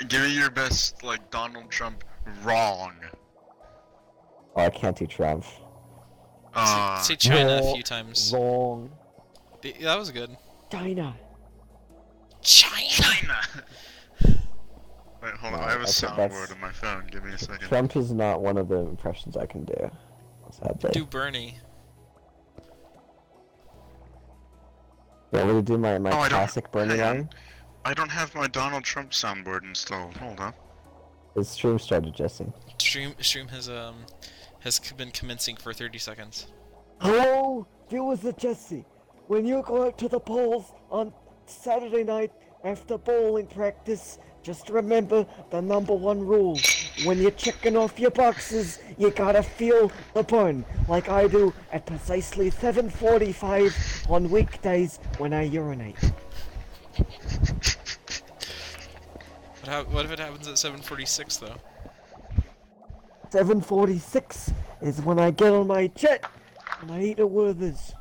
Give me your best, like, Donald Trump wrong. Oh, I can't do Trump. Say China a few times. Wrong. That was good. China. China! Wait, hold on, No, I have a that's- soundboard on my phone, give me a second. Trump is not one of the impressions I can do. Sadly. Do Bernie. You want me to do my Oh, classic Bernie hang on. line? I don't have my Donald Trump soundboard installed, hold on. His stream started, Jesse. Stream has been commencing for 30 seconds. Hello, viewers of Jesse. When you go out to the polls on Saturday night after bowling practice, just remember the #1 rule. When you're checking off your boxes, you gotta feel the burn, like I do at precisely 7:45 on weekdays when I urinate. What if it happens at 7:46 though? 7:46 is when I get on my jet and I eat a Werther's.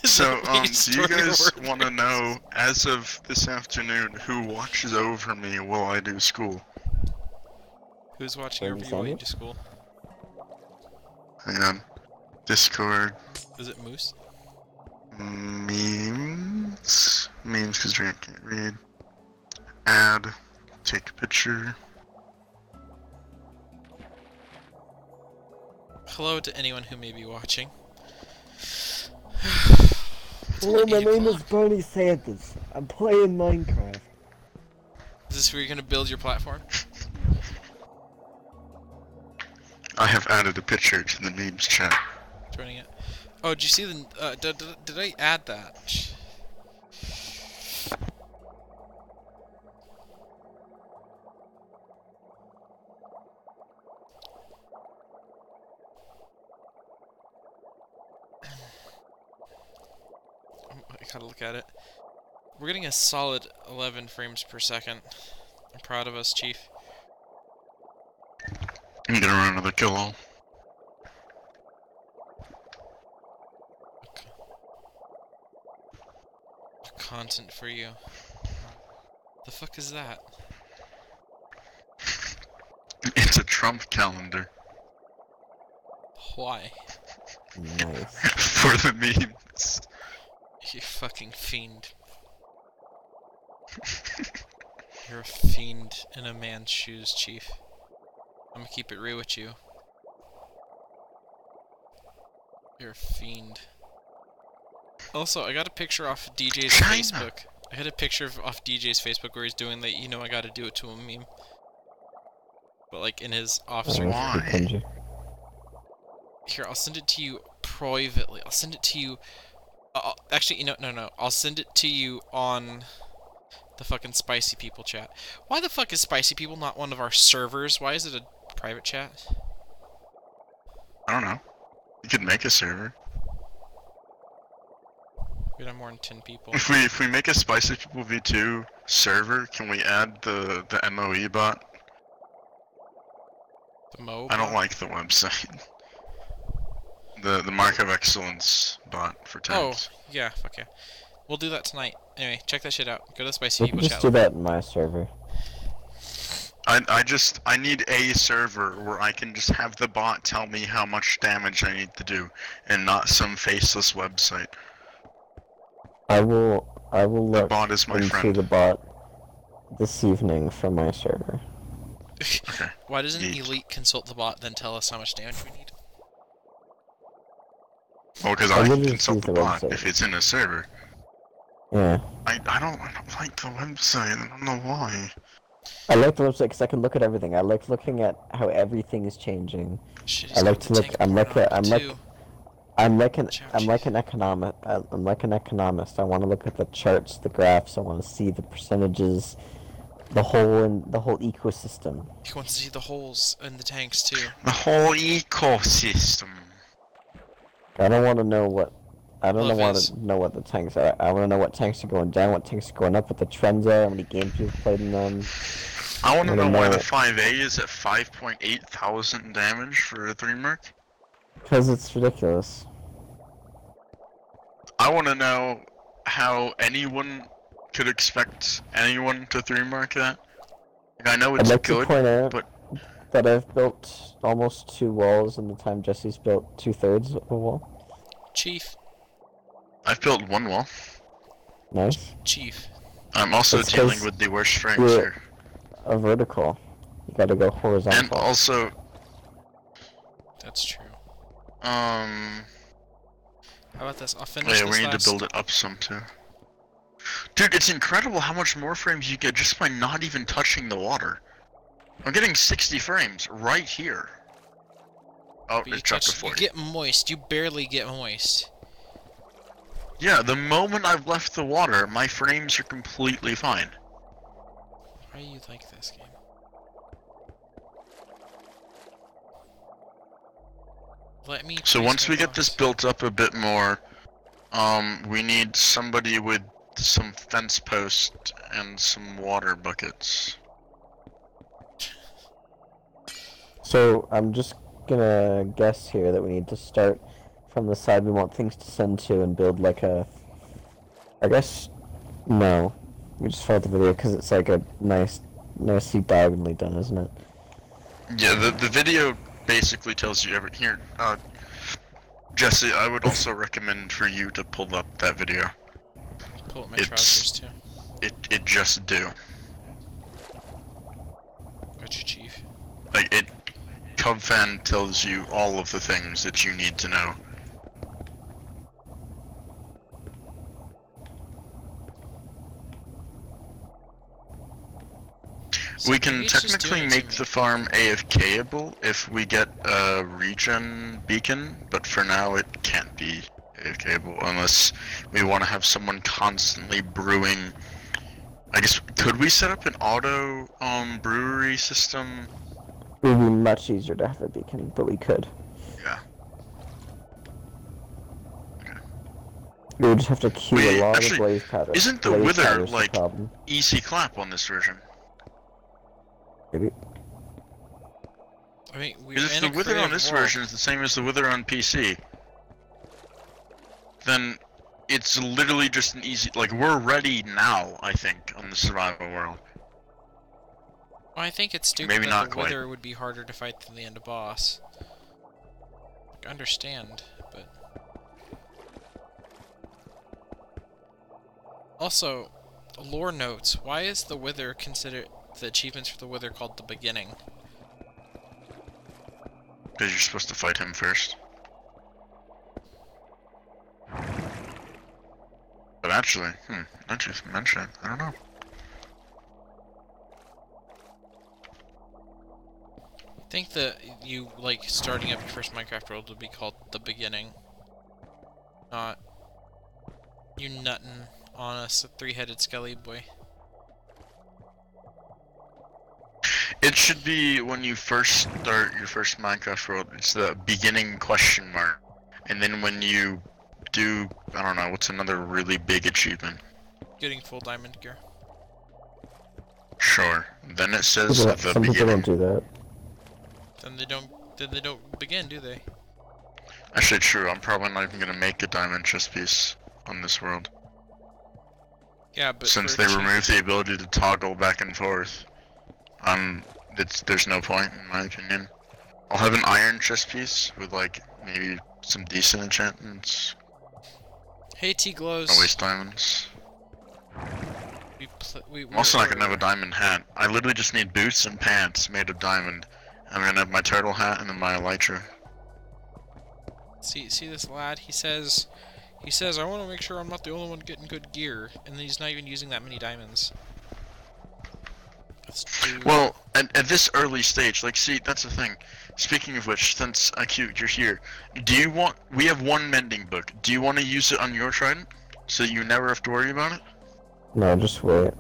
So, do you guys want to know, as of this afternoon, who watches over me while I do school? Who's watching over you while you do school? Hang on. Discord. Is it Moose? Memes. Memes, because I can't read. Add. Take a picture. Hello to anyone who may be watching. Hello, my name is Bernie Sanders. I'm playing Minecraft. Is this where you're gonna build your platform? I have added a picture to the memes chat. Joining it. Oh, did you see the? Did I add that? I gotta look at it. We're getting a solid 11 frames per second. I'm proud of us, Chief. I'm gonna run another kill all. Content for you. The fuck is that? It's a Trump calendar. Why? Nice. For the memes. You fucking fiend. You're a fiend in a man's shoes, Chief. I'm gonna keep it real with you. You're a fiend. Also, I got a picture off DJ's Facebook. I had a picture off DJ's Facebook where he's doing the, I gotta do it to him meme. But like in his officer. Why? Here, I'll send it to you privately. I'll send it to you. Actually, no. I'll send it to you on the fucking Spicy People chat. Why the fuck is Spicy People not one of our servers? Why is it a private chat? I don't know. You could make a server. We have more than 10 people. If we make a Spicy People V2 server, can we add the MOE bot? The Mo I don't bot? like the website. The Mark of Excellence bot for tanks. Oh, yeah, fuck yeah. We'll do that tonight. Anyway, check that shit out. Go to the Spicy We People can chat. just do that in my server. I need a server where I can just have the bot tell me how much damage I need to do, and not some faceless website. I will look The bot is my into friend. the bot this evening for my server. Okay. Why doesn't Neat. Elite consult the bot, then tell us how much damage we need? Well, because I I can literally consult use the the bot website. if it's in a server. Yeah. I don't like the website, I don't know why. I like the website because I can look at everything. I like looking at how everything is changing. Shit, I like to look. I'm like an economist. I want to look at the charts, the graphs. I want to see the percentages, the whole ecosystem. He wants to see the holes in the tanks too. The whole ecosystem. I don't want to know what. I don't Love want is- to know what the tanks are. I want to know what tanks are going down, what tanks are going up, what the trends are, how many games you've played in them. I want to I know don't why know. the 5A is at 5.8 thousand damage for a 3-mark. Because it's ridiculous. I want to know how anyone could expect anyone to 3-mark that. Like, I know I'd it's like to good, point out but that I've built almost 2 walls in the time Jesse's built 2/3 of a wall. Chief. I've built 1 wall. Nice. Chief. I'm also That's dealing 'cause with the worst frames you're here. a vertical. You gotta go horizontal. And also, That's true. um... How about this? I'll finish yeah, this we need last... to build it up some too. Dude, it's incredible how much more frames you get just by not even touching the water. I'm getting 60 frames right here. Oh, But you it dropped to touch, you 40. get moist. You barely get moist. Yeah, the moment I've left the water, my frames are completely fine. Why do you like this game? Let me. So place once my we get this box. built up a bit more, we need somebody with some fence post and some water buckets. So I'm just gonna guess here that we need to start from the side we want things to send to and build like a... I guess... No. We just followed the video because it's like a nicely diagonally done, isn't it? Yeah, the video basically tells you everything. Here, Jesse, I would also recommend for you to pull up that video. Pull up my It's- trousers too. It just do. Gotcha, Chief. Like, CubFan tells you all of the things that you need to know. So We can maybe it's just technically doing it to make me. the farm AFK-able if we get a regen beacon, but for now it can't be AFK-able unless we want to have someone constantly brewing. I guess, could we set up an auto brewery system? It would be much easier to have a beacon, but we could. Yeah. We would just have to queue Wait, a lot actually, of blaze powder. isn't the Blaze wither, powder's the like, problem. easy clap on this version? Maybe. I mean, we're Because if in the a wither on creative this world. version is the same as the wither on PC, then it's literally just an easy, like, we're ready now, I think, on the survival world. Well, I think it's stupid Maybe that not the quite. wither would be harder to fight than the end boss. Like, I understand, but... Also, lore notes. Why is the wither considered... the achievements for the wither called the beginning? Because you're supposed to fight him first. But actually, now that you mention it, I don't know. I think that you, like, starting up your first Minecraft world would be called the beginning. Not... you nuttin' on a three-headed skelly boy. It should be when you first start your first Minecraft world, it's the beginning question mark. And then when you do, I don't know, what's another really big achievement? Getting full diamond gear. Sure. Then it says the Some people beginning. don't do that. Then they don't begin, do they? Actually, true. I'm probably not even gonna make a diamond chest piece on this world, Yeah, but since for they achieve- removed the ability to toggle back and forth. There's no point in my opinion. I'll have an iron chest piece with like maybe some decent enchantments. Hey, T-Glows. No waste diamonds. I'm I'm also not gonna have a diamond hat. I literally just need boots and pants made of diamond. I'm gonna have my turtle hat and then my elytra. See this lad? He says, I want to make sure I'm not the only one getting good gear, and then he's not even using that many diamonds. That's dude. Well, at this early stage, like, see, that's the thing. Speaking of which, since IQ, you're here, we have one mending book. Do you want to use it on your trident? So you never have to worry about it? No, just wait.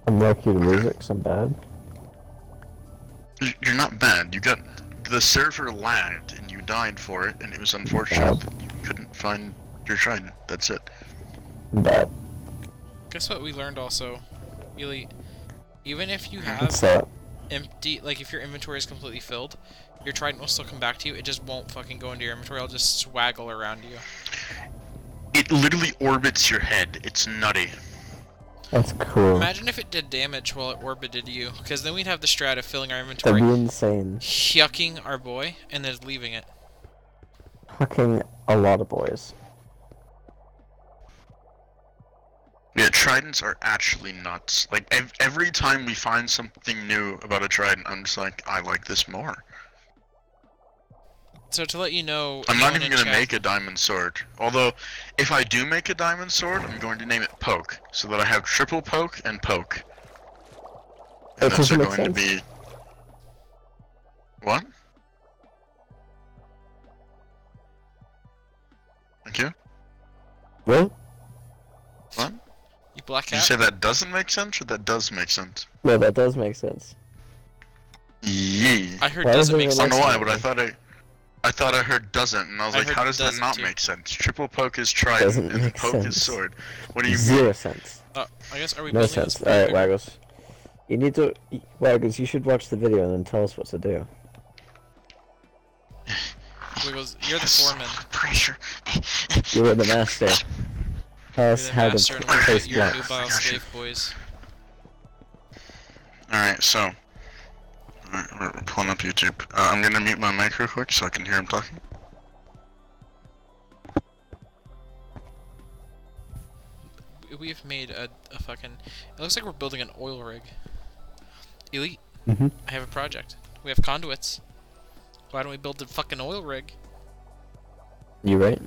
I'm lucky to lose it 'cause I'm bad. You're not bad. You got... The server lagged, and you died for it, and it was unfortunate that you couldn't find your trident. That's it. I'm bad. Guess what we learned also? Really, even if you What's have that? empty, like if your inventory is completely filled, your trident will still come back to you. It just won't fucking go into your inventory. It'll just swaggle around you. It literally orbits your head. It's nutty. That's cool. Imagine if it did damage while it orbited you, because then we'd have the strat of filling our That'd inventory, be insane. yucking our boy, and then leaving it. Fucking a lot of boys. Yeah, tridents are actually nuts. Like, every time we find something new about a trident, I'm just like, I like this more. So to let you know, I'm not anyone even in gonna chat- make a diamond sword. Although, if I do make a diamond sword, I'm going to name it Poke, so that I have triple poke and poke. And It those are doesn't make going to sense. be... What? Thank you. What? What? You black Did you hat? say that doesn't make sense, or that does make sense? No, that does make sense. Yee. I heard Why doesn't does make it I don't sense. know why, sense? but I thought I heard doesn't, and I was I like, heard how does that doesn't not too. make sense? Triple poke is trident, Doesn't and make poke is sense. sword. What do you Zero mean? sense. I guess, are we No building sense. this Alright, bigger? Waggles. You need to... Waggles, you should watch the video and then tell us what to do. Wiggles, you're the Yes, foreman. Pressure. You were the master. Tell You're us the how master, and to we're place your blocks. nubile Gotcha. slave boys. Alright, so... Alright, we're pulling up YouTube. I'm gonna mute my mic real quick so I can hear him talking. We've made a fucking... It looks like we're building an oil rig. Elite, Mm-hmm. I have a project. We have conduits. Why don't we build a fucking oil rig? You right?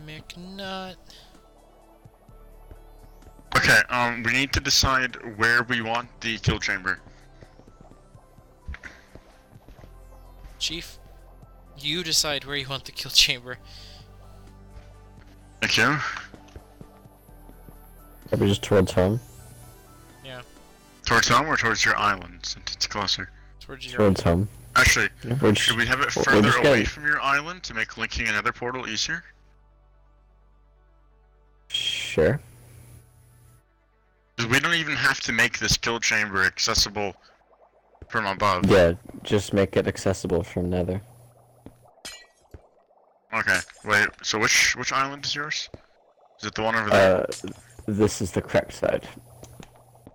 McNut. Okay, we need to decide where we want the kill chamber. Chief, you decide where you want the kill chamber. Thank you. Maybe just towards home. Yeah, Towards home or towards your island, since it's closer? towards your... Towards home. Actually, Yeah, we're should we have it we're further just away getting- from your island to make linking another portal easier? Sure. Because we don't even have to make this kill chamber accessible from above. Yeah, just make it accessible from Nether. Okay, wait, so which island is yours? Is it the one over there? This is the correct side.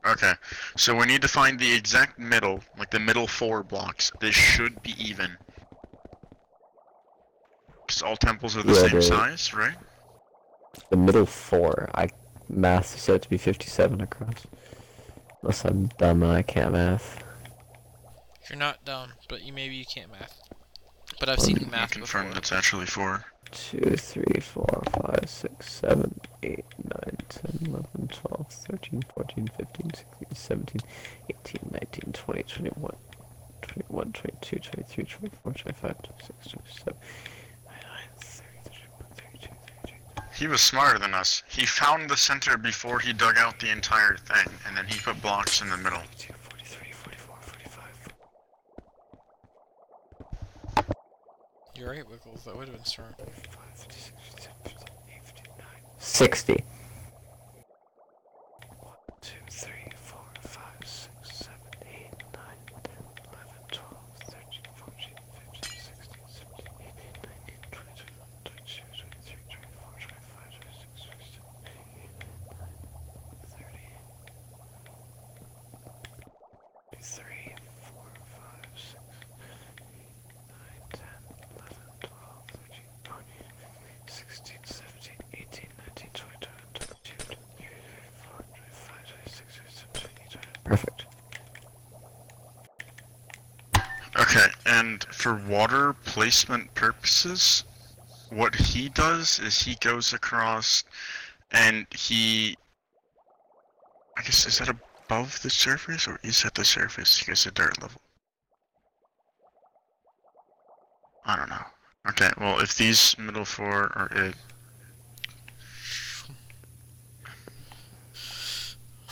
Okay, so we need to find the exact middle, like the middle 4 blocks. They should be even. Because all temples are the Yeah, same they- size, right? The middle 4. Math said it to be 57 across. Unless I'm dumb and I can't math. You're not dumb, but maybe you can't math. But I've seen you I math confirm before. that's actually 4. 2, 3, 4, 5, 6, 7, 8, 9, 10, 11, 12, 13, 14, 15, 16, 17, 18, 19, 20, 21, 21, 22, 23, 24, 25, 26, 27, 29, 30, 31, 32, 33. He was smarter than us. He found the center before he dug out the entire thing, and then he put blocks in the middle. 42, 43, 44, 45. You're right, Wiggles. That would have been smart. 60. 1, 2, 3, 4, 5, 6, 7, 8, 9, 10, 11, 12, 13, 14, 15, 16, 17, 18, 19, 20, 21, 22, 23, 24, 25, 26, 27, 28, 29, 30, 3, 4, 5, 6, 9, 10, 11, 12, 13, 14, 16, 17, 18, 19, 20, 22, 23, 24, 25, 26, 27, 28. Perfect. Okay, and for water placement purposes, what he does is he goes across and he... I guess, is that above the surface or is at the surface? He gets a dirt level. I don't know. Okay, well, if these middle 4 are it...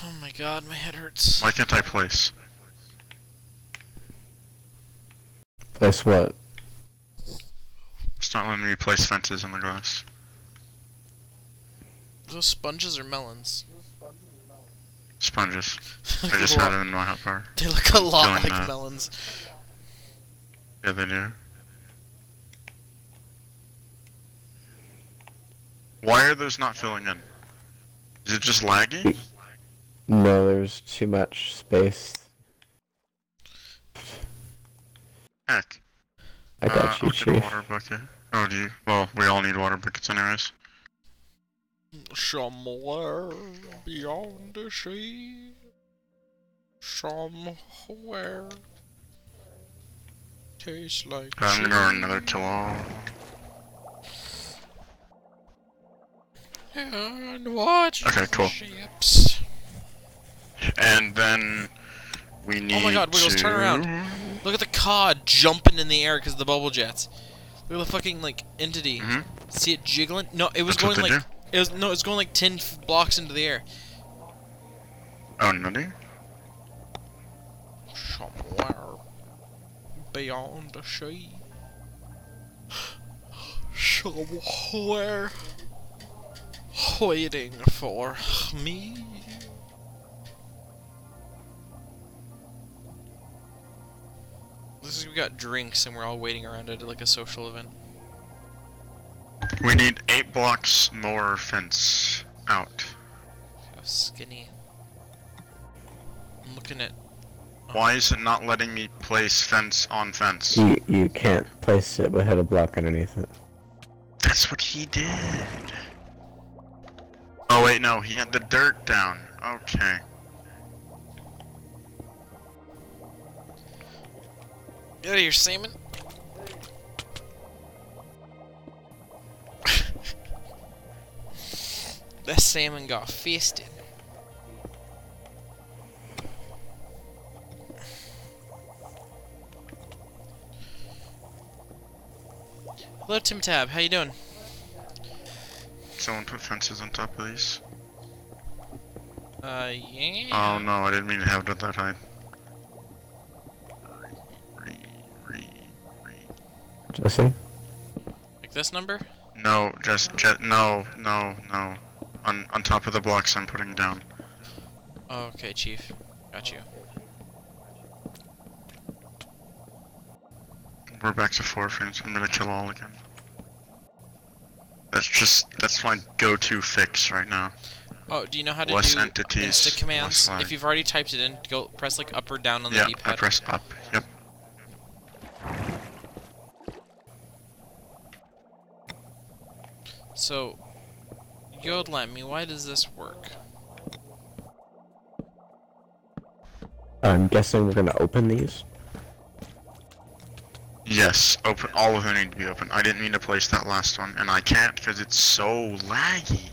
Oh my god, my head hurts. Why can't I place? Place what? It's not letting me place fences on the glass. Those sponges or melons? Sponges. I just had them in my hot bar. They look a lot Going like nuts. melons. Yeah, they do. Why are those not filling in? Is it just laggy? No, there's too much space. Heck. I got you, I'll get a Chief. water bucket. Oh, do you? Well, we all need water buckets anyways. Somewhere beyond the sea. Somewhere. Tastes like I'm gonna run another kill all. And watch Okay, cool. ships. And then we need Oh my god, Wiggles, to... turn around. Look at the cod jumping in the air because of the bubble jets. Look at the fucking, like, entity. Mhm. See it jiggling? No, it was That's what going they like... It was going like 10 blocks into the air. Oh, nutty? Somewhere beyond the sea. Somewhere waiting for me. This is, we got drinks and we're all waiting around it like a social event. We need 8 blocks more fence out. How skinny. I'm looking at... Why is it not letting me place fence on fence? You can't place it without a block underneath it. That's what he did. Oh wait, no, he had the dirt down. Okay. Get out of here, salmon. That salmon got fisted. Hello, Tim Tab. How you doing? Someone put fences on top of these. Yeah. Oh no, I didn't mean to have it that high. Jesse? Like this number? No, no. On top of the blocks I'm putting down. Oh, okay, Chief. Got you. We're back to 4 frames. I'm gonna kill all again. That's my go-to fix right now. Oh, do you know how to Less do entities, Insta commands? less lag. If you've already typed it in, go press like up or down on the Yeah, D-pad. I press up. Yep. So, Yodel at me, why does this work? I'm guessing we're gonna open these. Yes, open. All of them need to be open. I didn't mean to place that last one, and I can't because it's so laggy.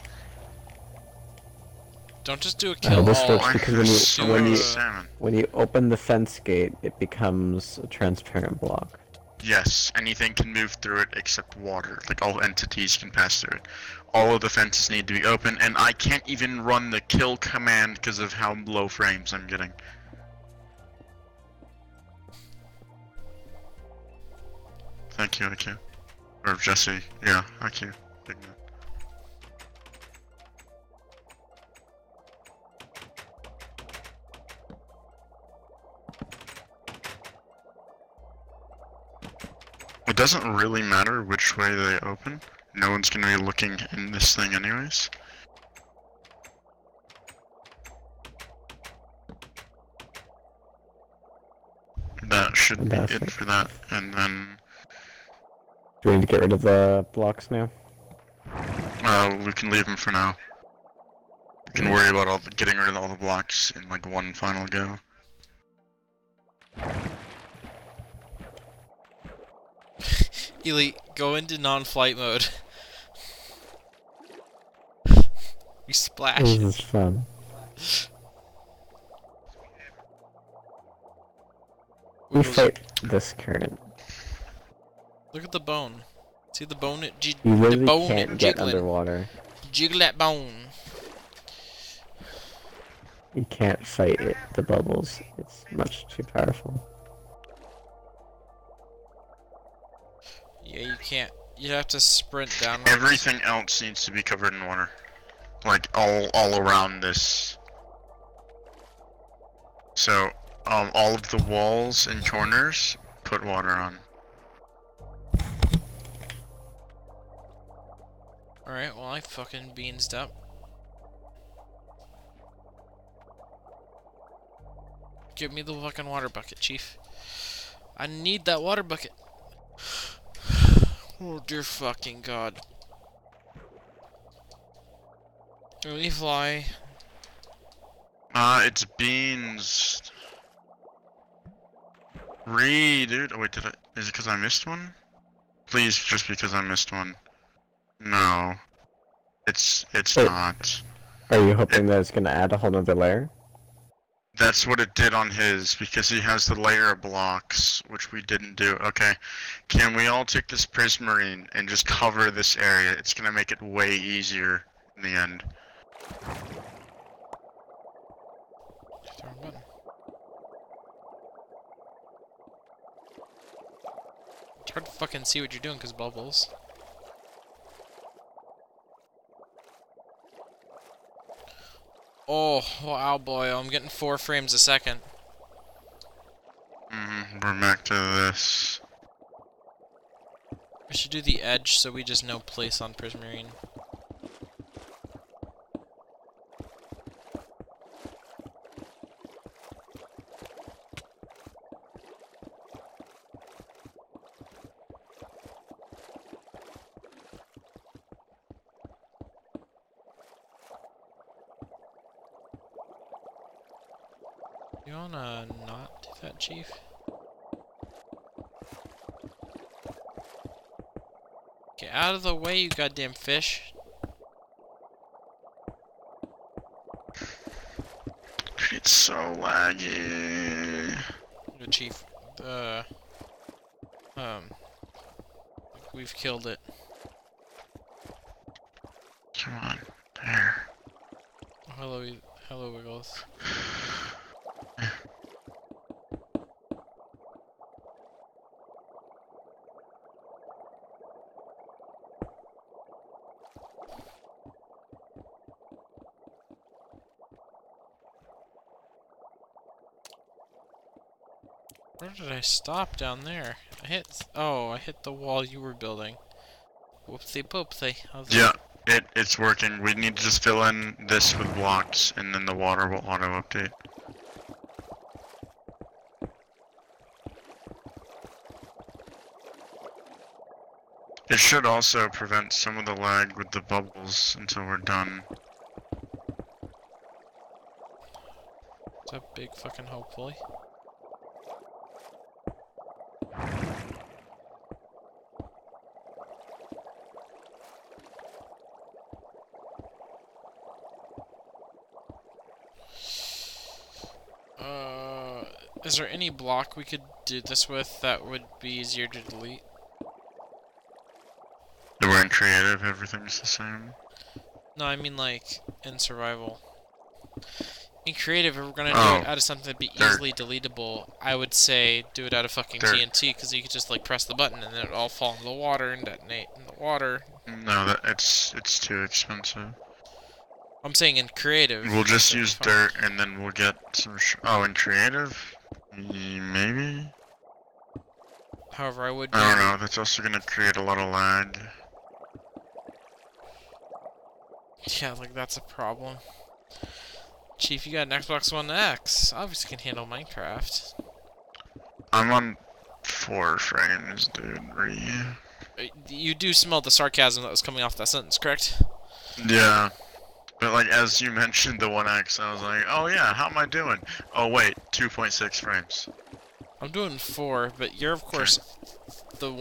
Don't just do a kill this all. works I because have when you- so when many you- salmon. When you open the fence gate, it becomes a transparent block. Yes, anything can move through it except water. Like all entities can pass through it. All of the fences need to be open, and I can't even run the kill command because of how low frames I'm getting. Thank you, IQ. Or Jesse. Yeah, IQ. Big man. It doesn't really matter which way they open. No one's gonna be looking in this thing anyways. That should be it Fantastic. for that, and then Do we need to get rid of the blocks now? we can leave them for now. We can worry about getting rid of all the blocks in like one final go. Elite, go into non-flight mode. We splash. This is fun. We Wiggles, fight this current. look at the bone. See the bone? You The really bone can't get jiggling. underwater. Jiggle that bone. You can't fight it, the bubbles. It's much too powerful. Yeah, you can't. You have to sprint down. Everything else needs to be covered in water. Like all around this. So, all of the walls and corners, put water on. Alright, well, I fucking beansed up. Give me the fucking water bucket, Chief. I need that water bucket. Oh, dear fucking God. Let me fly. It's beans. Dude. Oh, wait, is it because I missed one? Please, just because I missed one. No. It's Wait. not. Are you hoping that it's gonna add a whole nother layer? That's what it did on his, because he has the layer of blocks, which we didn't do. Okay, can we all take this prismarine and just cover this area? It's gonna make it way easier in the end. Throw a button. It's hard to fucking see what you're doing because bubbles. Oh, wow, boy, I'm getting 4 frames a second. We're back to this. We should do the edge so we just know place on Prismarine. You wanna not do that, Chief? Get out of the way, you goddamn fish. It's so laggy. Good, Chief. We've killed it. Come on, there. Oh, hello, Wiggles. Where did I stop down there? I hit the wall you were building. Whoopsie poopsie. Yeah, it's working. We need to just fill in this with blocks, and then the water will auto-update. It should also prevent some of the lag with the bubbles until we're done. It's a big fucking hopefully. Is there any block we could do this with that would be easier to delete? We're in creative, everything's the same. No, I mean like in survival. In creative, if we're gonna do it out of something that'd be easily deletable, I would say do it out of fucking TNT, because you could just like press the button and then it all fall into the water and detonate in the water. No, it's too expensive. I'm saying in creative. We'll just use dirt and then we'll get some. Oh, in creative, maybe. However, I don't know. That's also gonna create a lot of lag. Yeah, like that's a problem. Chief, you got an Xbox One X. Obviously can handle Minecraft. I'm on 4 frames, dude. You do smell the sarcasm that was coming off that sentence, correct? Yeah. But like, as you mentioned the 1X, I was like, oh yeah, how am I doing? Oh wait, 2.6 frames. I'm doing 4, but you're of course the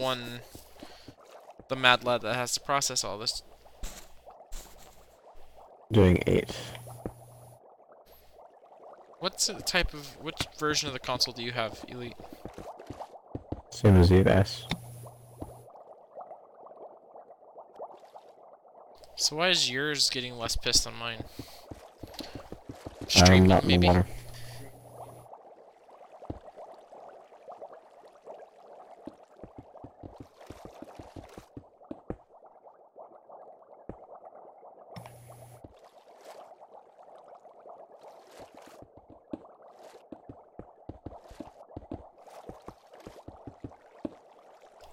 mad lad that has to process all this. Doing 8. Which version of the console do you have, Elite? Same as you guys. So why is yours getting less pissed than mine? I'm not in the water.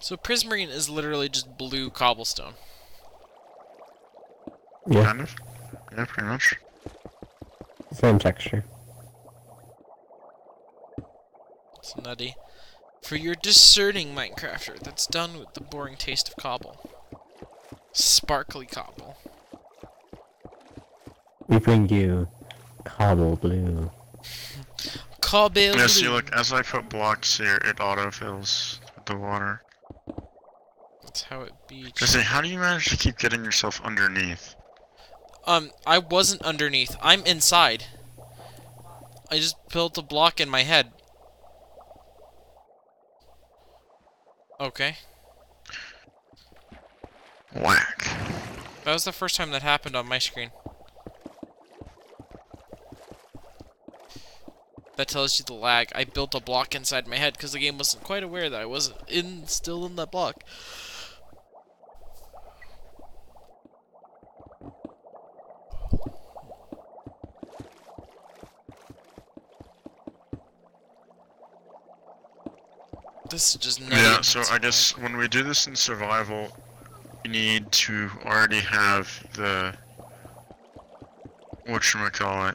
So Prismarine is literally just blue cobblestone. Yeah, Kind of. Yeah, pretty much. same texture. It's nutty. For your discerning Minecrafter that's done with the boring taste of cobble. Sparkly cobble. We bring you cobble blue. Cobble Yeah, see, blue. look, as I put blocks here, it autofills with the water. That's how it be. Jesse, how do you manage to keep getting yourself underneath? I wasn't underneath. I'm inside. I just built a block in my head. Okay. Whack. That was the first time that happened on my screen. That tells you the lag. I built a block inside my head because the game wasn't quite aware that I wasn't still in that block. This is just nutty. Yeah, so I guess when we do this in survival, we need to already have the whatchamacallit.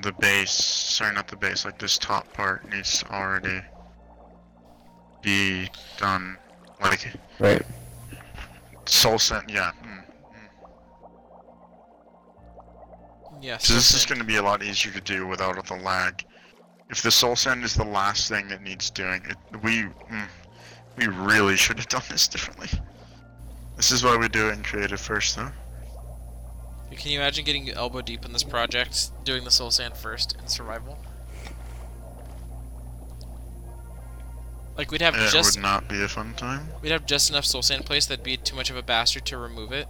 The base, sorry, not the base, like this top part needs to already be done, like, Right. soul sand, yeah. Yes. So this is going to be a lot easier to do without the lag. If the soul sand is the last thing that needs doing, we really should have done this differently. This is why we do it in creative first, though. Can you imagine getting elbow deep in this project, doing the soul sand first in survival? Like we'd have It just would not be a fun time. we'd have just enough soul sand placed that'd be too much of a bastard to remove it.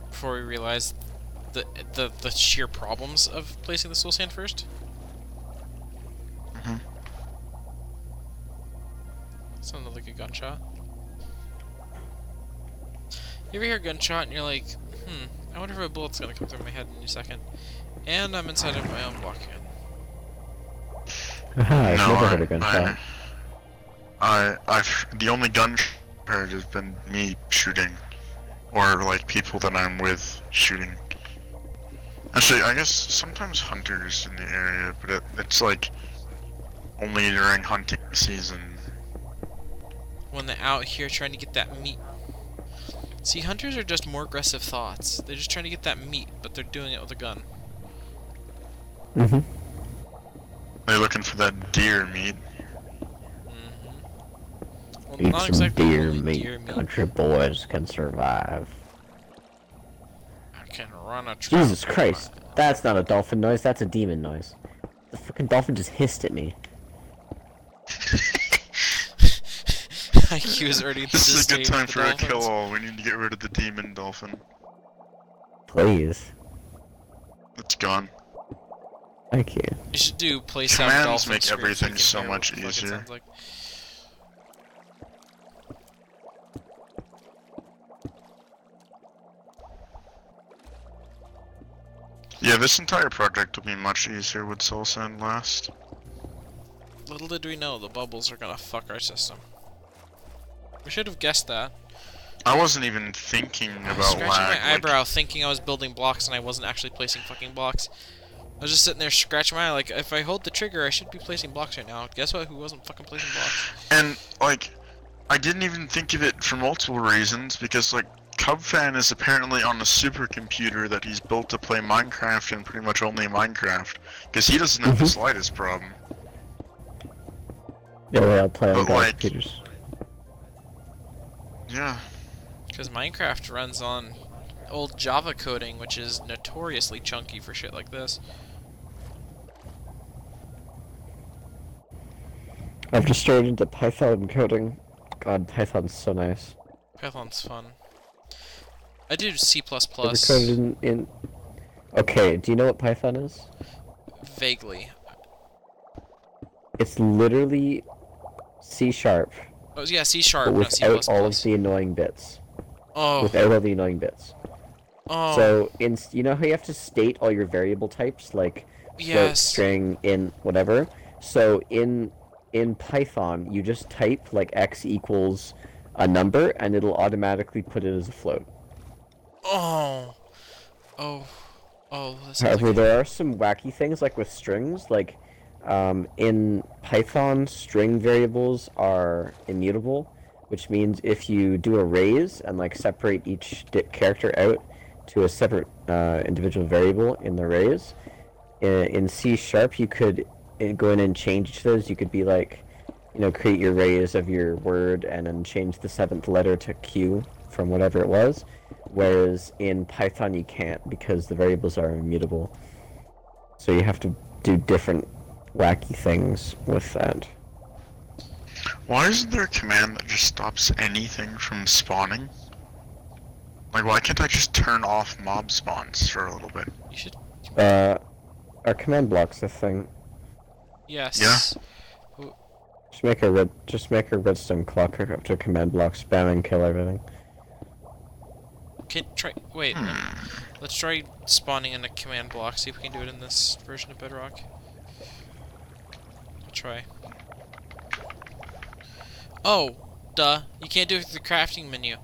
Before we realize the sheer problems of placing the soul sand first. Mhm. Sounded like a gunshot. You ever hear a gunshot and you're like, I wonder if a bullet's gonna come through my head in a second. And I'm inside of my own block again. I've No, never heard a gunshot. the only gun heard has been me shooting, or like people that I'm with shooting. Actually, I guess sometimes hunters in the area, but it's like only during hunting season. When they're out here trying to get that meat. See, hunters are just more aggressive thoughts. They're just trying to get that meat, but they're doing it with a gun. Mm-hmm. They're looking for that deer meat. Well, Eat not some exactly deer only meat. deer meat. Country boys can survive. I can run a trap. Jesus Christ. That's not a dolphin noise, that's a demon noise. The fucking dolphin just hissed at me. IQ is already This is a good disdain time the for a dolphins. kill-all. We need to get rid of the demon dolphin. Please. It's gone. Thank you. You should do play sound Commands dolphin make screams everything you can so hear much what the fuck it easier. sounds like. Yeah, this entire project will be much easier with Soul Sand last. Little did we know the bubbles are gonna fuck our system. We should have guessed that. I wasn't even thinking I was about scratching lag. my eyebrow thinking I was building blocks and I wasn't actually placing fucking blocks. I was just sitting there scratching my eye like, if I hold the trigger I should be placing blocks right now. Guess what? Who wasn't fucking placing blocks? And, like, I didn't even think of it for multiple reasons, because, like, Cubfan is apparently on a supercomputer that he's built to play Minecraft and pretty much only Minecraft, because he doesn't have the slightest problem. Yeah, they all play on But, like- computers. Yeah. Because Minecraft runs on old Java coding, which is notoriously chunky for shit like this. I've just started into Python coding. God, Python's so nice. Python's fun. I do C++. Ever coded in... Okay, do you know what Python is? Vaguely. It's literally C#, Oh yeah, C sharp, but not C++. without all of the annoying bits. Oh. Without all the annoying bits. Oh. So, you know how you have to state all your variable types, like float, Yes. string, int, whatever? So, in in Python, you just type like x equals a number, and it'll automatically put it as a float. Oh. Oh. Oh, that sounds However, like there are some wacky things like with strings, like in Python, string variables are immutable, which means if you do a raise and like separate each character out to a separate individual variable in the raise, in C sharp you could go in and change each of those. You could be like, create your raise of your word and then change the seventh letter to Q from whatever it was. Whereas in Python you can't because the variables are immutable. So you have to do different wacky things with that. Why isn't there a command that just stops anything from spawning? Like, why can't I just turn off mob spawns for a little bit? you should. Our command block's a thing. Yes. Yeah. Just make a redstone clock hook up to a command block, spam and kill everything. Wait. Let's try spawning in a command block. See if we can do it in this version of Bedrock. I'll try. Oh, duh. You can't do it through the crafting menu.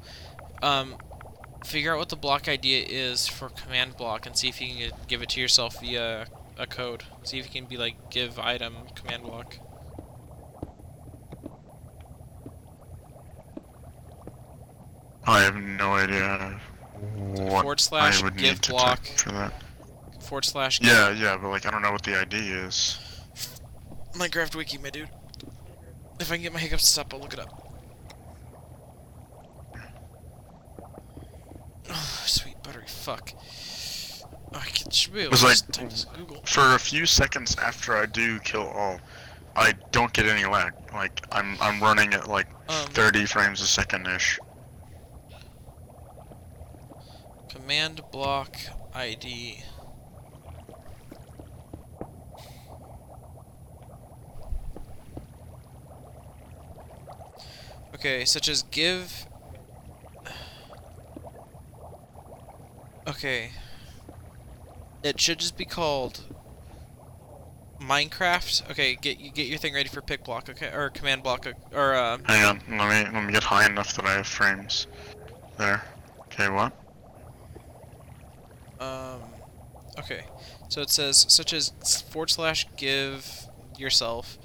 Figure out what the block idea is for command block and see if you can give it to yourself via a code. See if you can be like, give item command block. I have no idea what I would give need to block type for that. /. Yeah, but like I don't know what the ID is. Minecraft wiki, my dude. If I can get my hiccups to stop, I'll look it up. Oh, sweet buttery fuck. Should be able was to like, just type this in Google. For a few seconds after I do kill all, I don't get any lag. Like I'm running at like 30 frames a second ish. Command block ID. Okay, such as give. Okay. It should just be called Minecraft. Okay, get your thing ready for pick block, okay, or command block, or Hang on, let me get high enough that I have frames. There. Okay, what? Okay. So it says such as / give yourself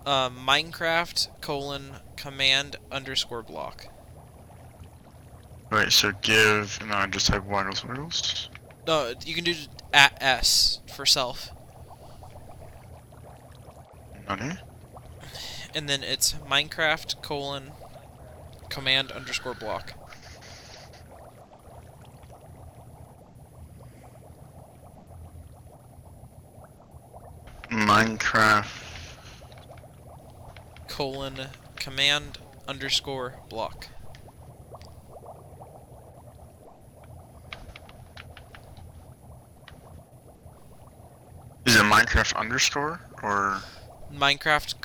Minecraft : command _ block. Right, so give, and then I just type wiggles. No, you can do @s for self. Nani? And then it's Minecraft : command _ block. Minecraft command _ block. Is it Minecraft underscore or Minecraft :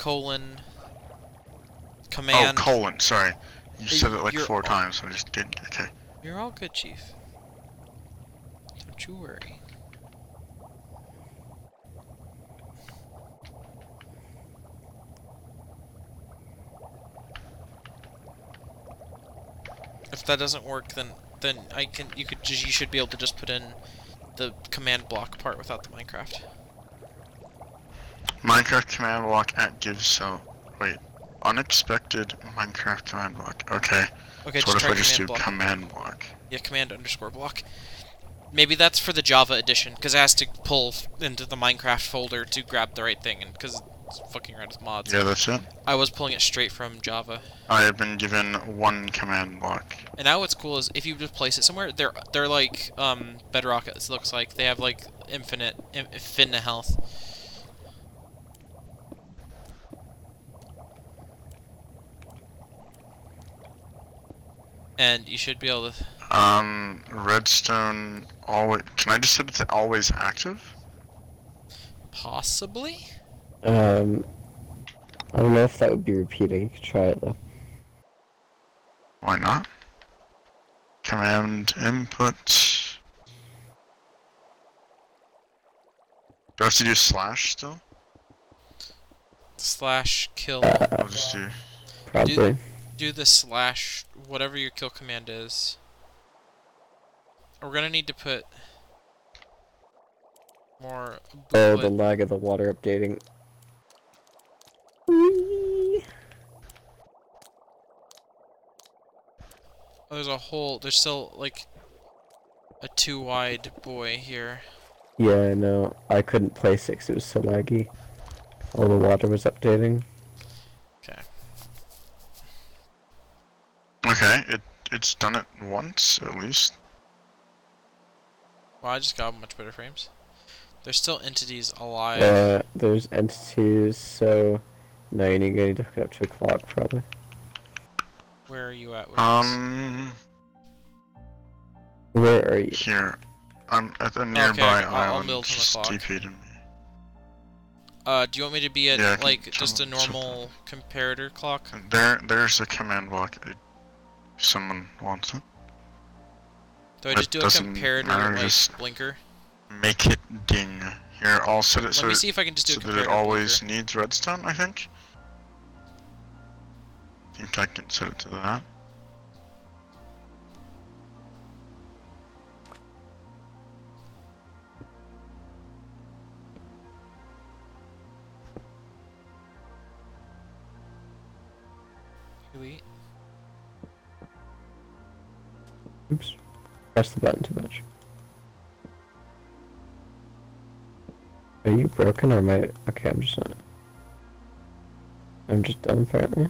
command. Oh, colon. Sorry, you said it like You're 4 times. So I just didn't. Okay. You're all good, Chief. Don't you worry. If that doesn't work, then you should be able to just put in the command block part without the Minecraft. Minecraft command block @give so. Wait, unexpected Minecraft command block. Okay. Okay, So what if try I just do block. command block? Yeah, command _ block. Maybe that's for the Java edition, because it has to pull into the Minecraft folder to grab the right thing, and because it's fucking around with mods. Yeah, that's it. I was pulling it straight from Java. I have been given 1 command block. And now what's cool is if you just place it somewhere, they're like Bedrock. It looks like they have like infinite health. And you should be able to. Redstone always. Can I just set it to always active? Possibly? I don't know if that would be repeating. You could try it though. Why not? Command input. Do I have to do / still? Slash kill. I'll just do. Probably. Do the slash whatever your kill command is. We're gonna need to put more. Oh, the lag of the water updating. Whee! Oh, there's still like a too wide buoy here. Yeah, I know. I couldn't place it 'cause it was so laggy. All the water was updating. Okay. Okay, it's done it once at least. Well, I just got much better frames. There's still entities alive. There's entities, so no, you need to hook it up to a clock, probably. Where are you at with this? Where are you? Here. I'm at the nearby I'll island. build from the Just clock. TP to me. Do you want me to be at Yeah, I can like just a tell normal comparator clock? There's a command block. If someone wants it. Do I It just do a doesn't comparator matter, like just blinker? Make it ding. Here, I'll set it Let so, me see if I can just do so a that it comparator always blinker. needs redstone, I think. I think I can set it to that. Elite. Oops. Press the button too much. Are you broken or am I... Okay, I'm just not... I'm just done apparently.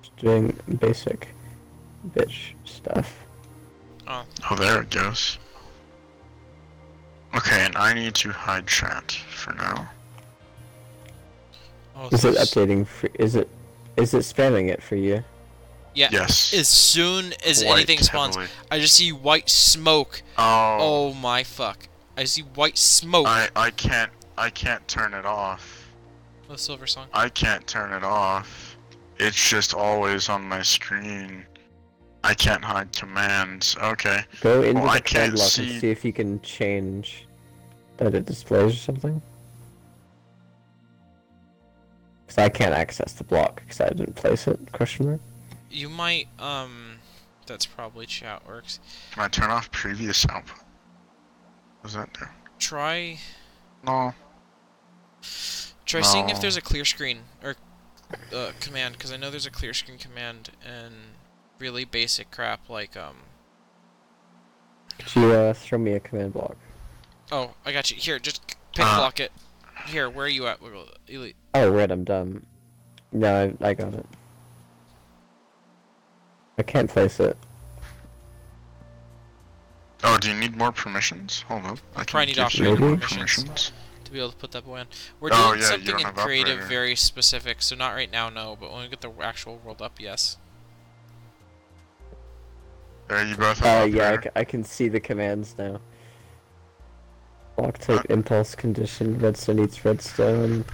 Just doing basic bitch stuff. Oh, Oh, there it goes. Okay, and I need to hide chat for now. oh. Is it updating for... Is it spamming it for you? Yeah. Yes. As soon as Quite anything spawns, heavily. I just see white smoke. Oh. Oh my fuck! I see white smoke. I can't turn it off. The silver song. I can't turn it off. It's just always on my screen. I can't hide commands. Okay. Go into Well, I the command can't block see- and see if you can change that it displays or something. Because I can't access the block because I didn't place it, question mark. You might, that's probably chat works. Can I turn off previous output? What does that do? Try No. seeing if No. there's a clear screen, or, command, because I know there's a clear screen command and really basic crap like, Could you throw me a command block? oh, I got you. Here, just pick block it. Here, where are you at, Elite? Oh, right, I'm dumb. No, I got it. I can't place it. Oh, do you need more permissions? Hold up. I Probably need give you operator more permissions. To be able to put that boy on. We're Oh, doing yeah, you something don't in have creative operator. very specific, so not right now, no, but when we get the actual world up, yes. There, you both have Yeah, operator. I can see the commands now. Block type, impulse condition, redstone eats redstone.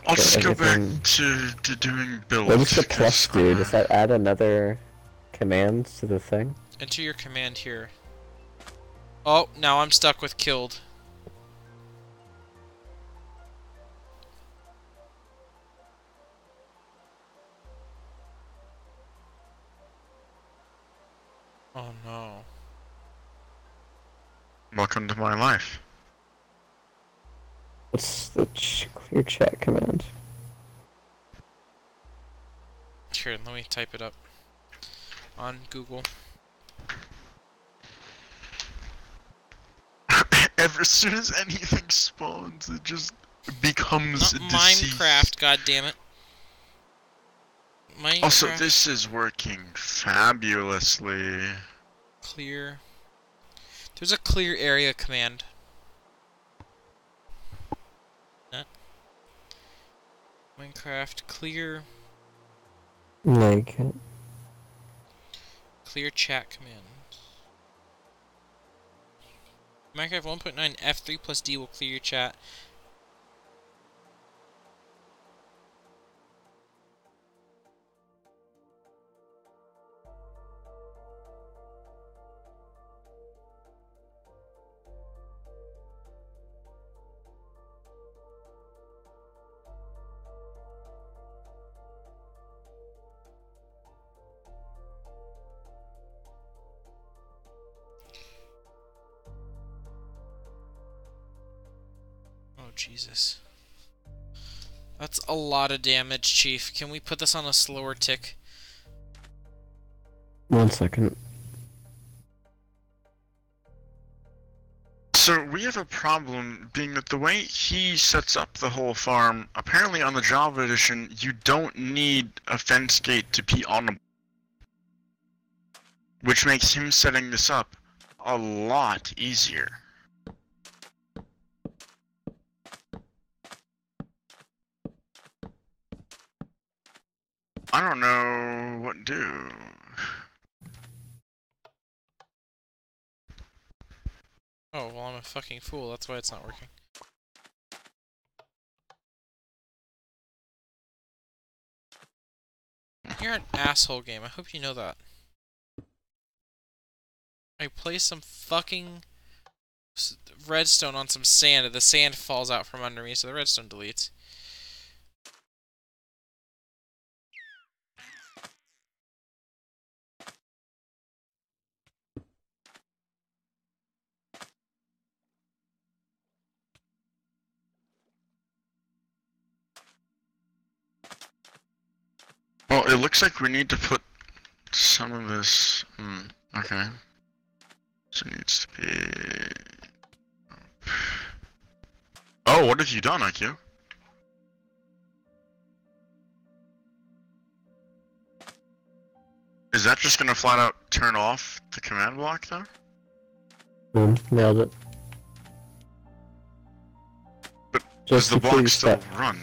I'll just go everything. back to doing builds. What does the plus 'cause, do? Does that add another command to the thing? Enter your command here. Oh, now I'm stuck with killed. Oh no. Welcome to my life. What's the clear chat command? Here, let me type it up on Google. As soon as anything spawns, it just becomes Not deceased. Minecraft, goddammit. Minecraft. Also, this is working fabulously. Clear. There's a clear area command. Minecraft clear. Like, Clear chat command. Minecraft 1.9 F3 plus D will clear your chat. Jesus. That's a lot of damage, Chief. Can we put this on a slower tick? 1 second. So we have a problem being that the way he sets up the whole farm, apparently on the Java edition, you don't need a fence gate to be on a... Which makes him setting this up a lot easier. I don't know what to do. Oh, well, I'm a fucking fool. That's why it's not working. You're an asshole game. I hope you know that. I play some fucking redstone on some sand, and the sand falls out from under me, so the redstone deletes. Well, it looks like we need to put some of this... okay. So it needs to be... Oh, what have you done, IQ? Is that just gonna flat out turn off the command block, though? Boom, nailed it. But does the block please still stop. run?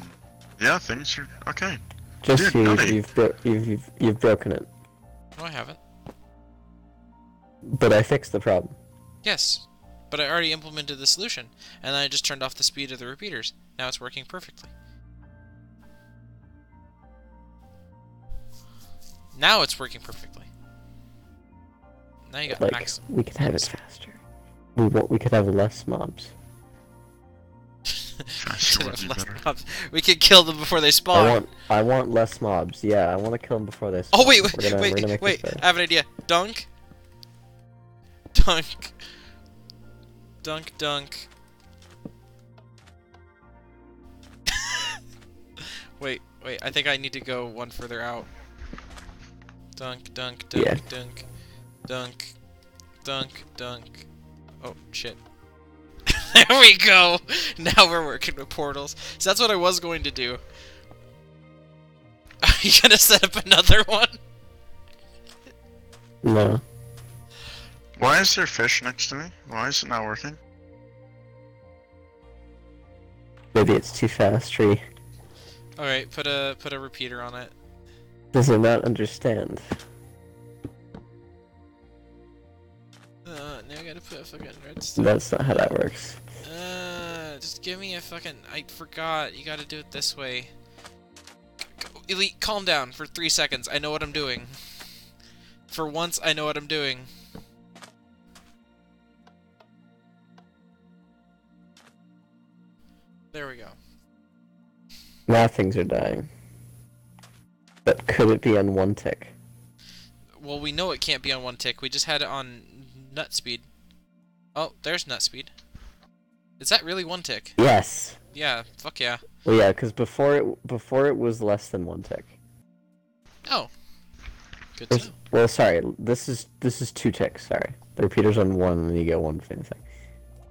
Yeah, things are... okay. Just Dude, you've broken it. No, I haven't. But I fixed the problem. Yes, but I already implemented the solution, and then I just turned off the speed of the repeaters. Now it's working perfectly. Now it's working perfectly. Now you got Like, maximum. we could have it faster. We could have less mobs. Faster would be better. We could kill them before they spawn. I want less mobs. Yeah, I want to kill them before they spawn. Oh wait, We're gonna make wait! this better. I have an idea. Dunk. Dunk. Dunk, dunk. wait, I think I need to go one further out. Dunk, dunk, dunk, Yeah. dunk, dunk, dunk, dunk. Oh, shit. There we go! Now we're working with portals. So that's what I was going to do. Are you gonna set up another one? No. Why is there fish next to me? Why is it not working? Maybe it's too fast, tree. Alright, put a repeater on it. Does it not understand? Now I gotta put a fucking redstone. That's not how that works. Just give me a fucking... I forgot. You gotta do it this way. Elite, calm down for 3 seconds. I know what I'm doing. For once, I know what I'm doing. There we go. Now things are dying. But could it be on 1 tick? Well, we know it can't be on 1 tick. We just had it on nut speed. Oh, there's nut speed. Is that really 1 tick? Yes. Yeah, fuck yeah. Well, yeah, because before it was less than 1 tick. Oh. Good to know. Well, sorry, this is 2 ticks. Sorry, the repeater's on 1, and then you get 1 thing.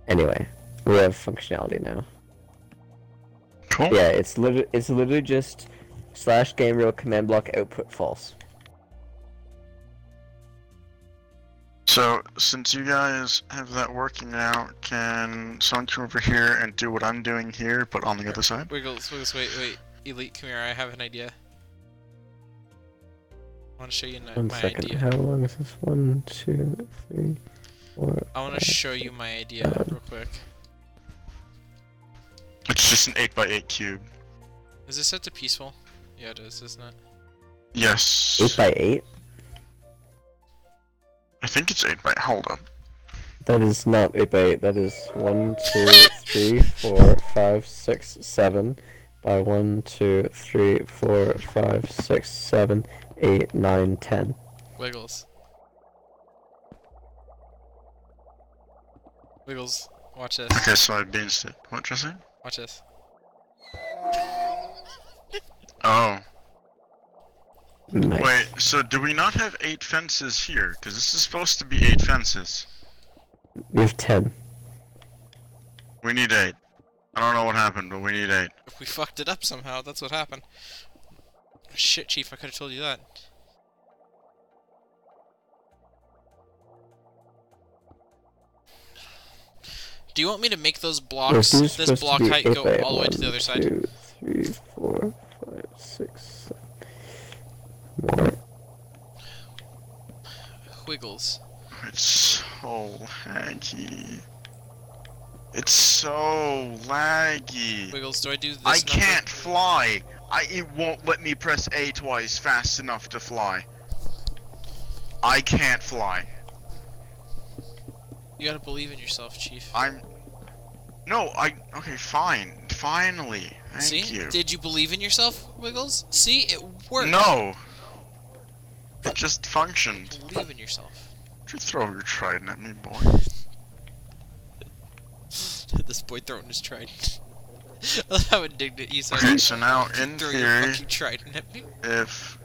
Anyway, we have functionality now. Cool. Yeah, it's literally just /game command block output false. So, since you guys have that working now, can someone come over here and do what I'm doing here, but on the other side? Wiggles, wait. Elite, come here. I have an idea. I want to show you One my second. idea. How long is this? 1, 2, 3, 4. I want to show you my idea real quick. It's just an 8x8 cube. Is this set to peaceful? Yeah, it is, isn't it? Yes. 8x8? I think it's 8x8. Hold up. That is not 8x8. That is 1, 2, 3, 4, 5, 6, 7 by 1, 2, 3, 4, 5, 6, 7, 8, 9, 10. Wiggles. Wiggles, watch this. Okay, so I beansed it. What, Jesse? Watch this. Oh. Nice. Wait, so do we not have 8 fences here? Because this is supposed to be 8 fences. We have 10. We need 8. I don't know what happened, but we need 8. If we fucked it up somehow, that's what happened. Shit, Chief, I could have told you that. Do you want me to make those blocks, this block height go all the way to the other side? 2, 3, 4, 5, 6, 7. Wiggles. It's so laggy. It's so laggy. Wiggles, do I do this I number? can't fly. It won't let me press A twice fast enough to fly. I can't fly. You gotta believe in yourself, Chief. Okay, fine. Finally. Thank See? you. Did you believe in yourself, Wiggles? See? It worked. No. It just functioned. Believe in yourself. Don't you throw your trident at me, boy. This boy throwing his trident. I love how indignant you sound. Okay, so now in Throw your theory, fucking trident at me. if...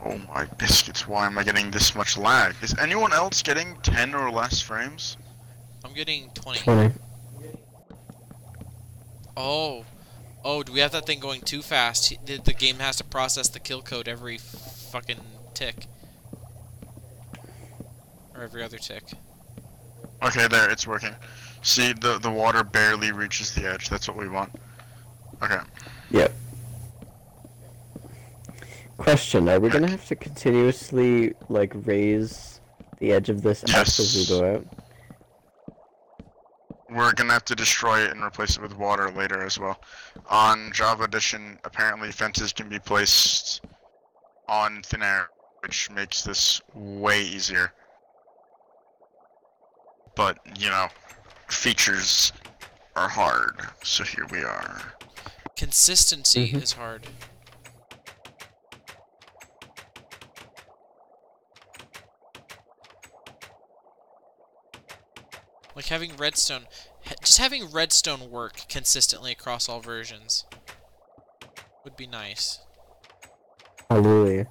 Oh my biscuits, why am I getting this much lag? Is anyone else getting 10 or less frames? I'm getting 20. 20. Oh. Oh, do we have that thing going too fast? The game has to process the kill code every fucking tick. Or every other tick. Okay, there, it's working. See, the water barely reaches the edge, that's what we want. Okay. Yep. Question, are we gonna have to continuously, like, raise the edge of this Yes. as we go out? We're gonna have to destroy it and replace it with water later as well. On Java Edition, apparently fences can be placed on thin air, which makes this way easier. But, you know, features are hard, so here we are. Consistency is hard. Like having redstone, just having redstone work consistently across all versions would be nice. Hallelujah.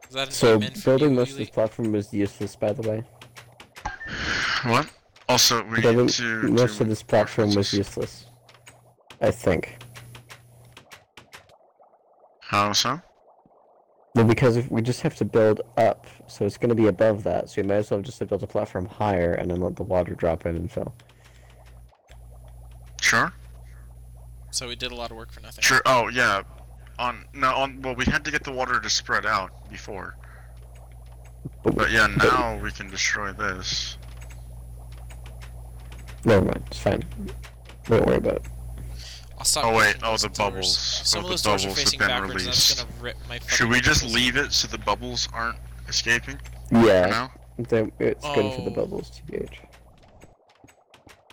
Is that an So, amen from building you, most of Ely? this platform was useless, by the way. What? Also, we Building need to most do of this platform was references. useless. I think. How so? Well, because if we just have to build up, so it's going to be above that, so you might as well just have built a platform higher and then let the water drop in and fill. Sure? So we did a lot of work for nothing. Sure, oh yeah. Well, we had to get the water to spread out before. But yeah, now we can destroy this. Never mind, it's fine. Don't worry about it. I'll stop Oh wait, pushing oh those the doors. bubbles. Some Oh, of the those doors are bubbles have facing been backwards, and that's released. gonna rip my fucking Should we just bubbles. leave it so the bubbles aren't escaping for Yeah, now? it's good for the Oh. bubbles, TBH.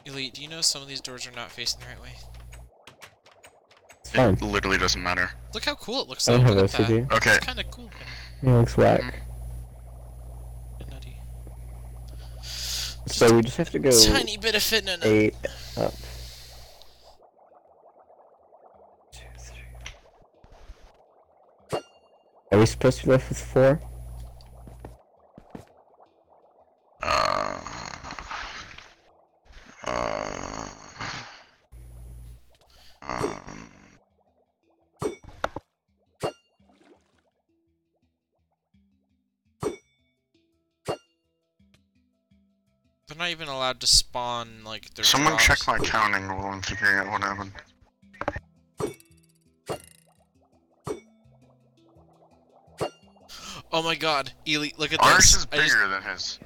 Elite, do you know some of these doors are not facing the right way? It's fine. It literally doesn't matter. Look how cool it looks I though. don't have Look at that. OCD. Okay. It's kinda cool. It looks whack. And nutty. So we just have to go Tiny bit of fit in it. 8 up. 2, 3. Are we supposed to be left with 4? Um, They're not even allowed to spawn like their Someone drops. check my counting while I'm figuring out what happened. Oh my god, Elite, look at Ours this. is bigger than his.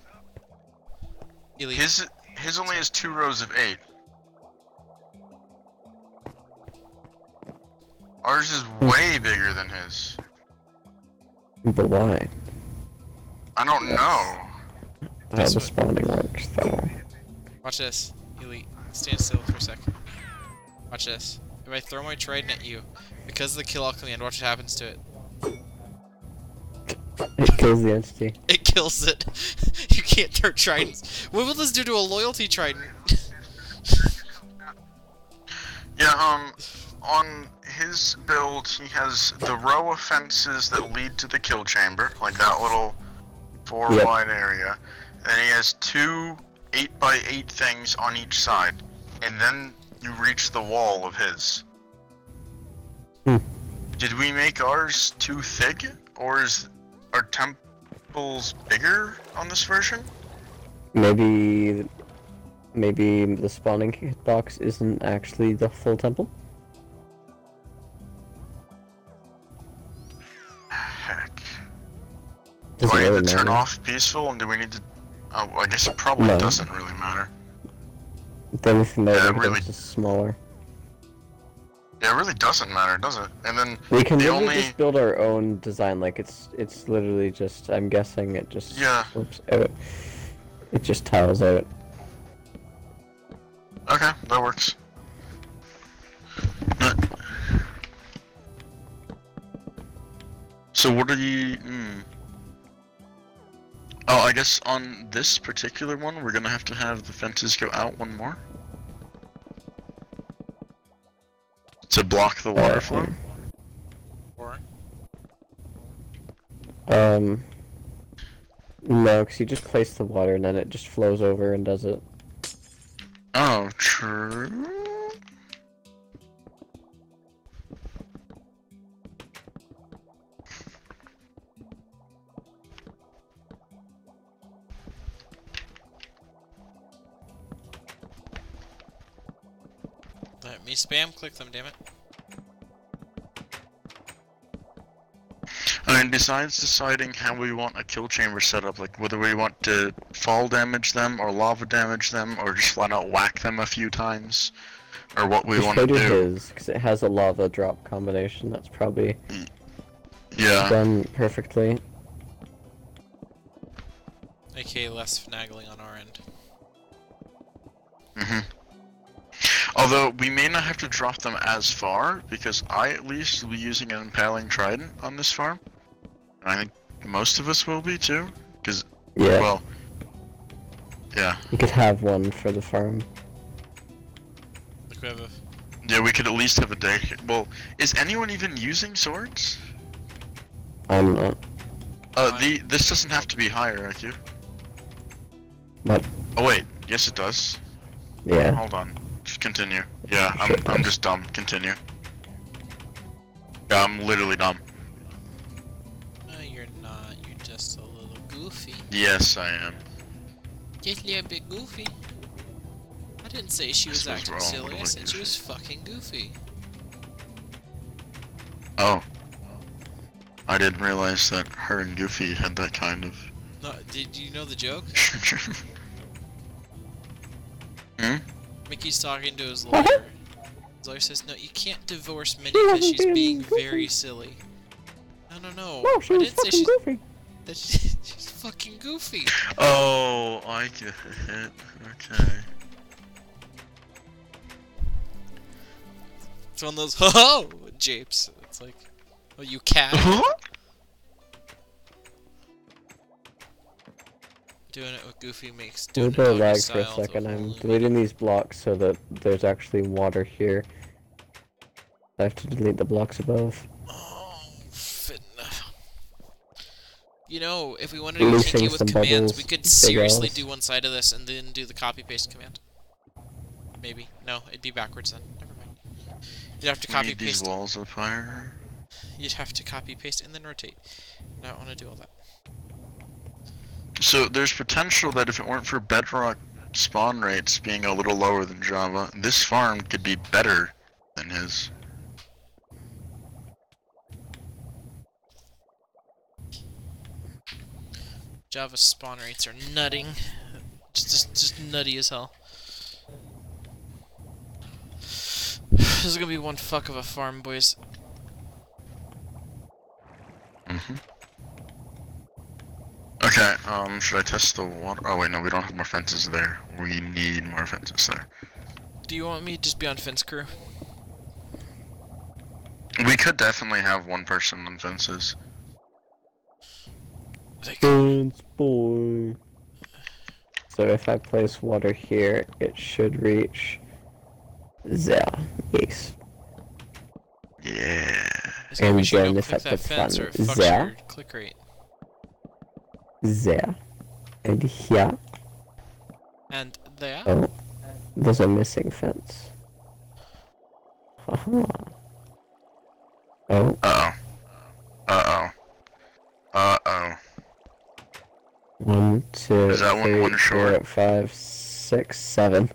Elite, His only has 2 rows of 8. Ours is way bigger than his. But why? I don't know. How That's the what- spawning works, though. watch this. Elite, stand still for a sec. Watch this. If I throw my trident at you, because of the kill all command, watch what happens to it. It kills the entity. It kills it. You can't turn tridents. What will this do to a loyalty trident? Yeah, on his build, he has the row of fences that lead to the kill chamber, like that little 4 Yep. wide area. Then he has 2 8x8 things on each side, and then you reach the wall of his. Hmm. Did we make ours too thick, or is our temples bigger on this version? Maybe the spawning box isn't actually the full temple. Heck. Do Doesn't I need really to turn matter. off peaceful, and do we need to... Oh, I guess it probably No. doesn't really matter. The only thing that Yeah, it makes really- it is smaller. Yeah, it really doesn't matter, does it? And then We can the literally only... just build our own design. Like it's literally just. I'm guessing it just Yeah. flips out. It just tiles out. Okay, that works. So what are you... Oh, I guess on this particular one, we're gonna have to have the fences go out one more? To block the water flow? Or No, because you just place the water and then it just flows over and does it. Oh, true. let me spam click them, damn it. I mean, besides deciding how we want a kill chamber set up, like whether we want to fall damage them, or lava damage them, or just flat out whack them a few times, or what we Just want to try to do. his, because it has a lava drop combination. That's probably Yeah. done perfectly. AK less finagling on our end. Mhm. Although, we may not have to drop them as far, because I at least will be using an impaling trident on this farm. And I think most of us will be too, because, Yeah, well, yeah. you could have one for the farm. Like we have a... Yeah, we could at least have a day. Well, is anyone even using swords? I'm not. This doesn't have to be higher, IQ. But Oh wait, yes it does. yeah, Hold on. Just continue. Yeah, Sure it I'm does. just dumb. Continue. Yeah, I'm literally dumb. No, you're not. You're just a little goofy. Yes, I am. Just a little bit goofy. I didn't say she was suppose acting we're all a silly. I little said she goofy. was fucking goofy. Oh. I didn't realize that her and Goofy had that kind of... No, did you know the joke? Hmm? Mickey's talking to his lawyer. His lawyer says, no, you can't divorce Minnie She because wasn't she's being being goofy. very silly. No. no, she I was didn't say fucking she's, goofy. that she's fucking goofy. Oh, I get it. Okay. It's one of those, ho-ho, japes. It's like, oh, you cat. Doing it with Goofy makes A doing little bit of doggy lag for a style the second. I'm whole deleting these blocks so that there's actually water here. I have to delete the blocks above. Oh, fitna. You know, if we wanted to get Losing kinky with some commands, bubbles, we could big seriously Ls. do one side of this and then do the copy-paste command. Maybe. No, it'd be backwards then. Never mind. You'd have to We need these copy-paste. walls of fire. You'd have to copy-paste and then rotate. I don't want to do all that. So there's potential that if it weren't for Bedrock spawn rates being a little lower than Java, this farm could be better than his. Java spawn rates are nutting. Just nutty as hell. This is gonna be one fuck of a farm, boys. Okay, should I test the water? Oh wait, no, we don't have more fences there. We need more fences there. Do you want me to just be on fence crew? We could definitely have one person on fences. Fence boy. So if I place water here, it should reach there. Yes. Yeah. Just gotta And make sure you then don't if I click that put fence one or it fucks there, your click rate. there, and here. And there? Oh, there's a missing fence. Haha. Oh, Uh-oh. Uh-oh. Uh-oh. 1, 2, Is that one 3, one 4, short? 5, 6, 7.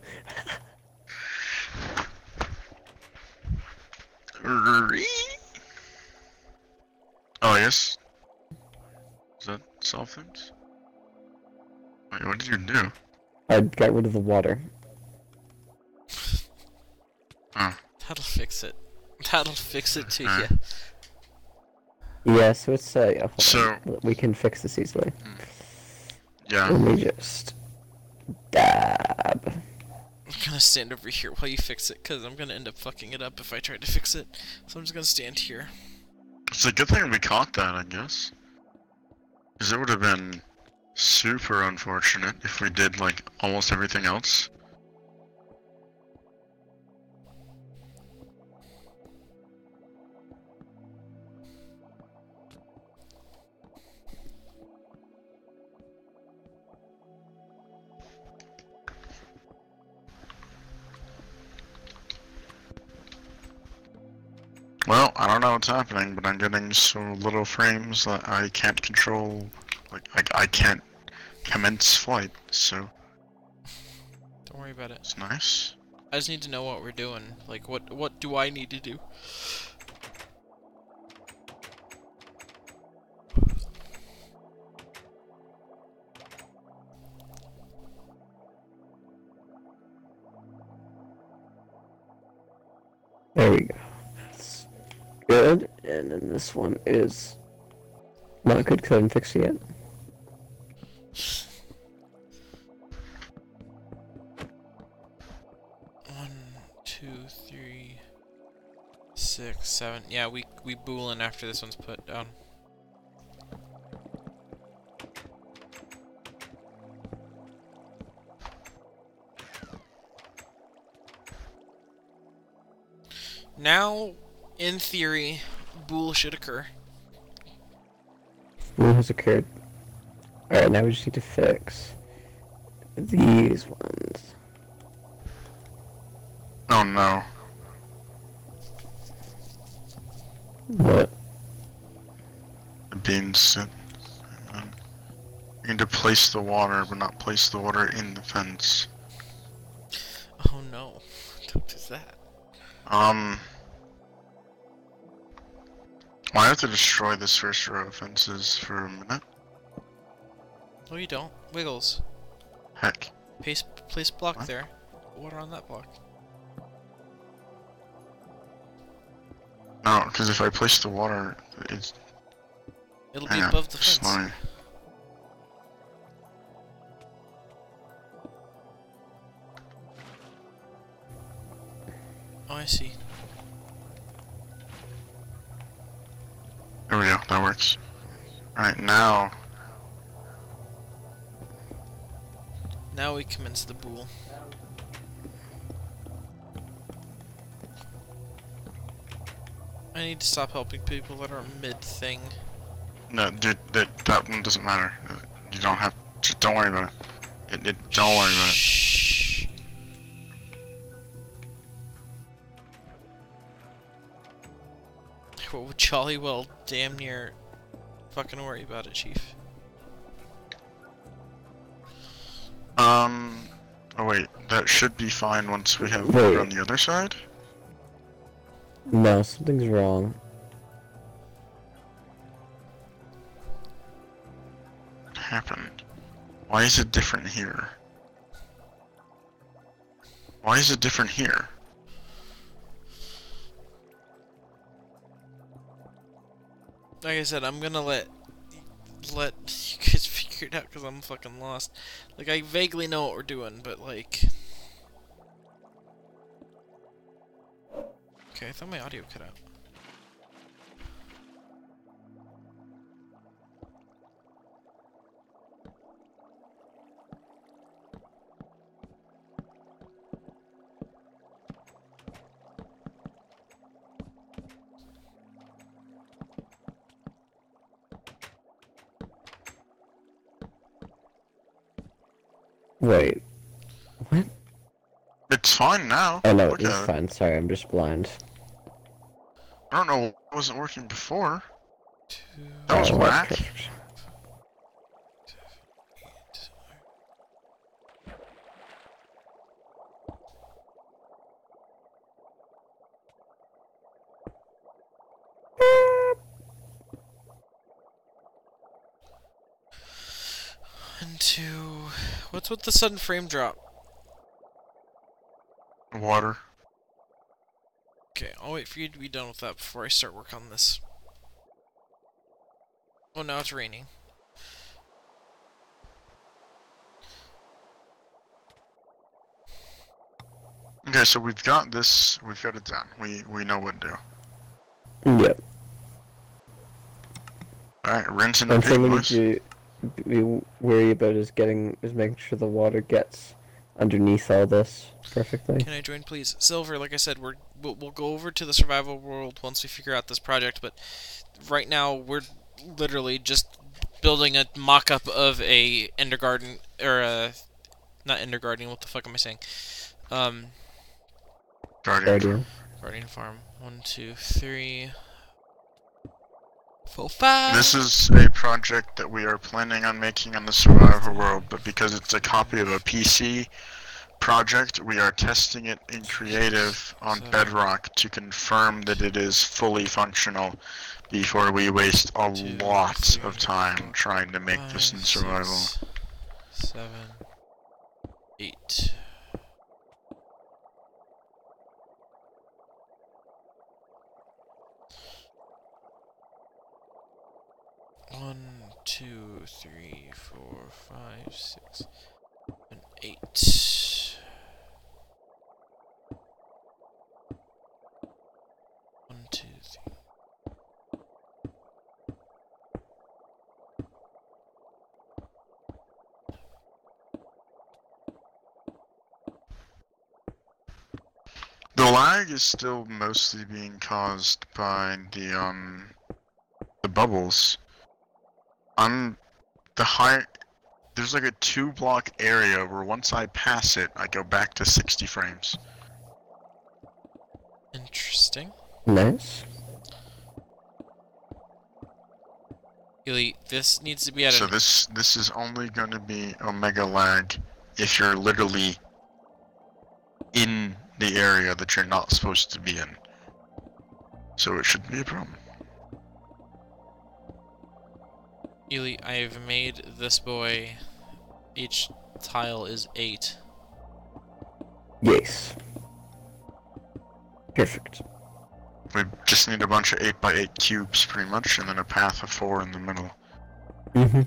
Oh, yes? Is that solve things? Wait, what did you do? I got rid of the water. Oh, That'll fix it. That'll fix it to alright. you. Yeah, so it's hold So, on. We can fix this easily. yeah. Let me just dab. I'm gonna stand over here while you fix it, because I'm gonna end up fucking it up if I try to fix it. So I'm just gonna stand here. It's a good thing we caught that, I guess. Because it would have been super unfortunate if we did, like, almost everything else. Well, I don't know what's happening, but I'm getting so little frames that I can't control, like, I can't commence flight, so Don't worry about it. it's nice. I just need to know what we're doing. Like, what do I need to do? There we go. That's good. And then this one is not good because I haven't fixed it yet. One, 2, 3, 6, 7. Yeah, we boolin after this one's put down. Now, in theory, bool should occur. One has occurred. Alright, now we just need to fix these ones. Oh no. What? The beans. You need to place the water, but not place the water in the fence. Oh no. Don't do that. Well, I have to destroy this first row of fences for a minute. No, you don't. Wiggles. Heck. Place block What? there. Water on that block. No, because if I place the water, it's... It'll be Hang on, above the fence. slowing. Oh, I see. There we go, that works. Alright, now... Now we commence the bool. I need to stop helping people that are mid-thing. No, dude, that one doesn't matter. You don't have... Just don't worry about it. Don't worry about it. Shh. Well, jolly well damn near fucking worry about it, Chief. Oh wait, that should be fine once we have Wait. water on the other side? No, something's wrong. What happened? Why is it different here? Why is it different here? Like I said, I'm gonna let you guys figure it out because I'm fucking lost. Like, I vaguely know what we're doing, but like... Okay, I thought my audio cut out. Wait. What? It's fine now. Oh no, Look it's at it. fine. Sorry, I'm just blind. I don't know what wasn't working before. 2, That was Oh, whack. perfect. 8. And 2. What's with the sudden frame drop? Water. Okay, I'll wait for you to be done with that before I start work on this. Oh, now it's raining. Okay, so we've got this. We've got it done. We know what to do. Yep. All right, rinse and One repeat, thing we need boys. to be worry about is making sure the water gets underneath all this perfectly. Can I join, please? Silver, like I said, we'll go over to the survival world once we figure out this project, but right now we're literally just building a mock-up of a ender garden, or a... not ender garden, what the fuck am I saying? Guardian. Guardian farm. 1, 2, 3... 4, 5... This is a project that we are planning on making on the survival world, but because it's a copy of a PC project, we are testing it in creative on Bedrock to confirm that it is fully functional before we waste a 2, lot 3, of time 4, trying to make 5, this in survival. 6, 7, 8... 1, 2, 3, 4, 5, 6, 7, 8. 1, 2, 3. The lag is still mostly being caused by the bubbles. On the high, there's like a 2-block area where once I pass it, I go back to 60 frames. Interesting. Nice. Elite, this needs to be at So an... this is only going to be omega lag if you're literally in the area that you're not supposed to be in. So it shouldn't be a problem. Elite, I have made this boy... Each tile is 8. Yes. Perfect. We just need a bunch of 8x8 cubes pretty much, and then a path of 4 in the middle. Mm-hmm.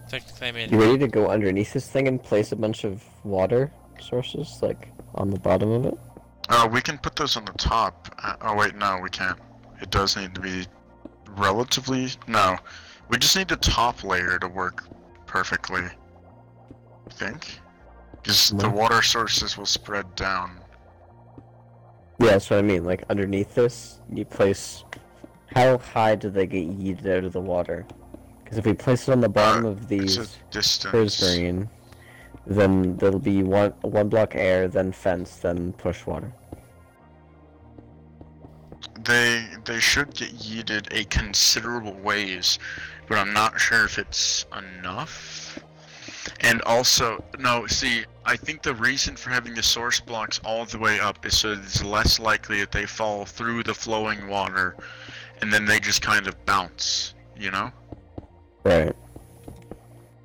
Technically, I made... You ready to go underneath this thing and place a bunch of water sources, like, on the bottom of it? We can put those on the top. Oh wait, no, we can't. It does need to be relatively... No. We just need the top layer to work perfectly, I think. Because the water sources will spread down. Yeah, that's what I mean. Like, underneath this, you place... How high do they get yeeted out of the water? Because if we place it on the bottom of these It's a distance. prismarine, then there'll be one block air, then fence, then push water. They should get yeeted a considerable ways, but I'm not sure if it's enough. And also, no, see, I think the reason for having the source blocks all the way up is so it's less likely that they fall through the flowing water, and then they just kind of bounce, you know? Right.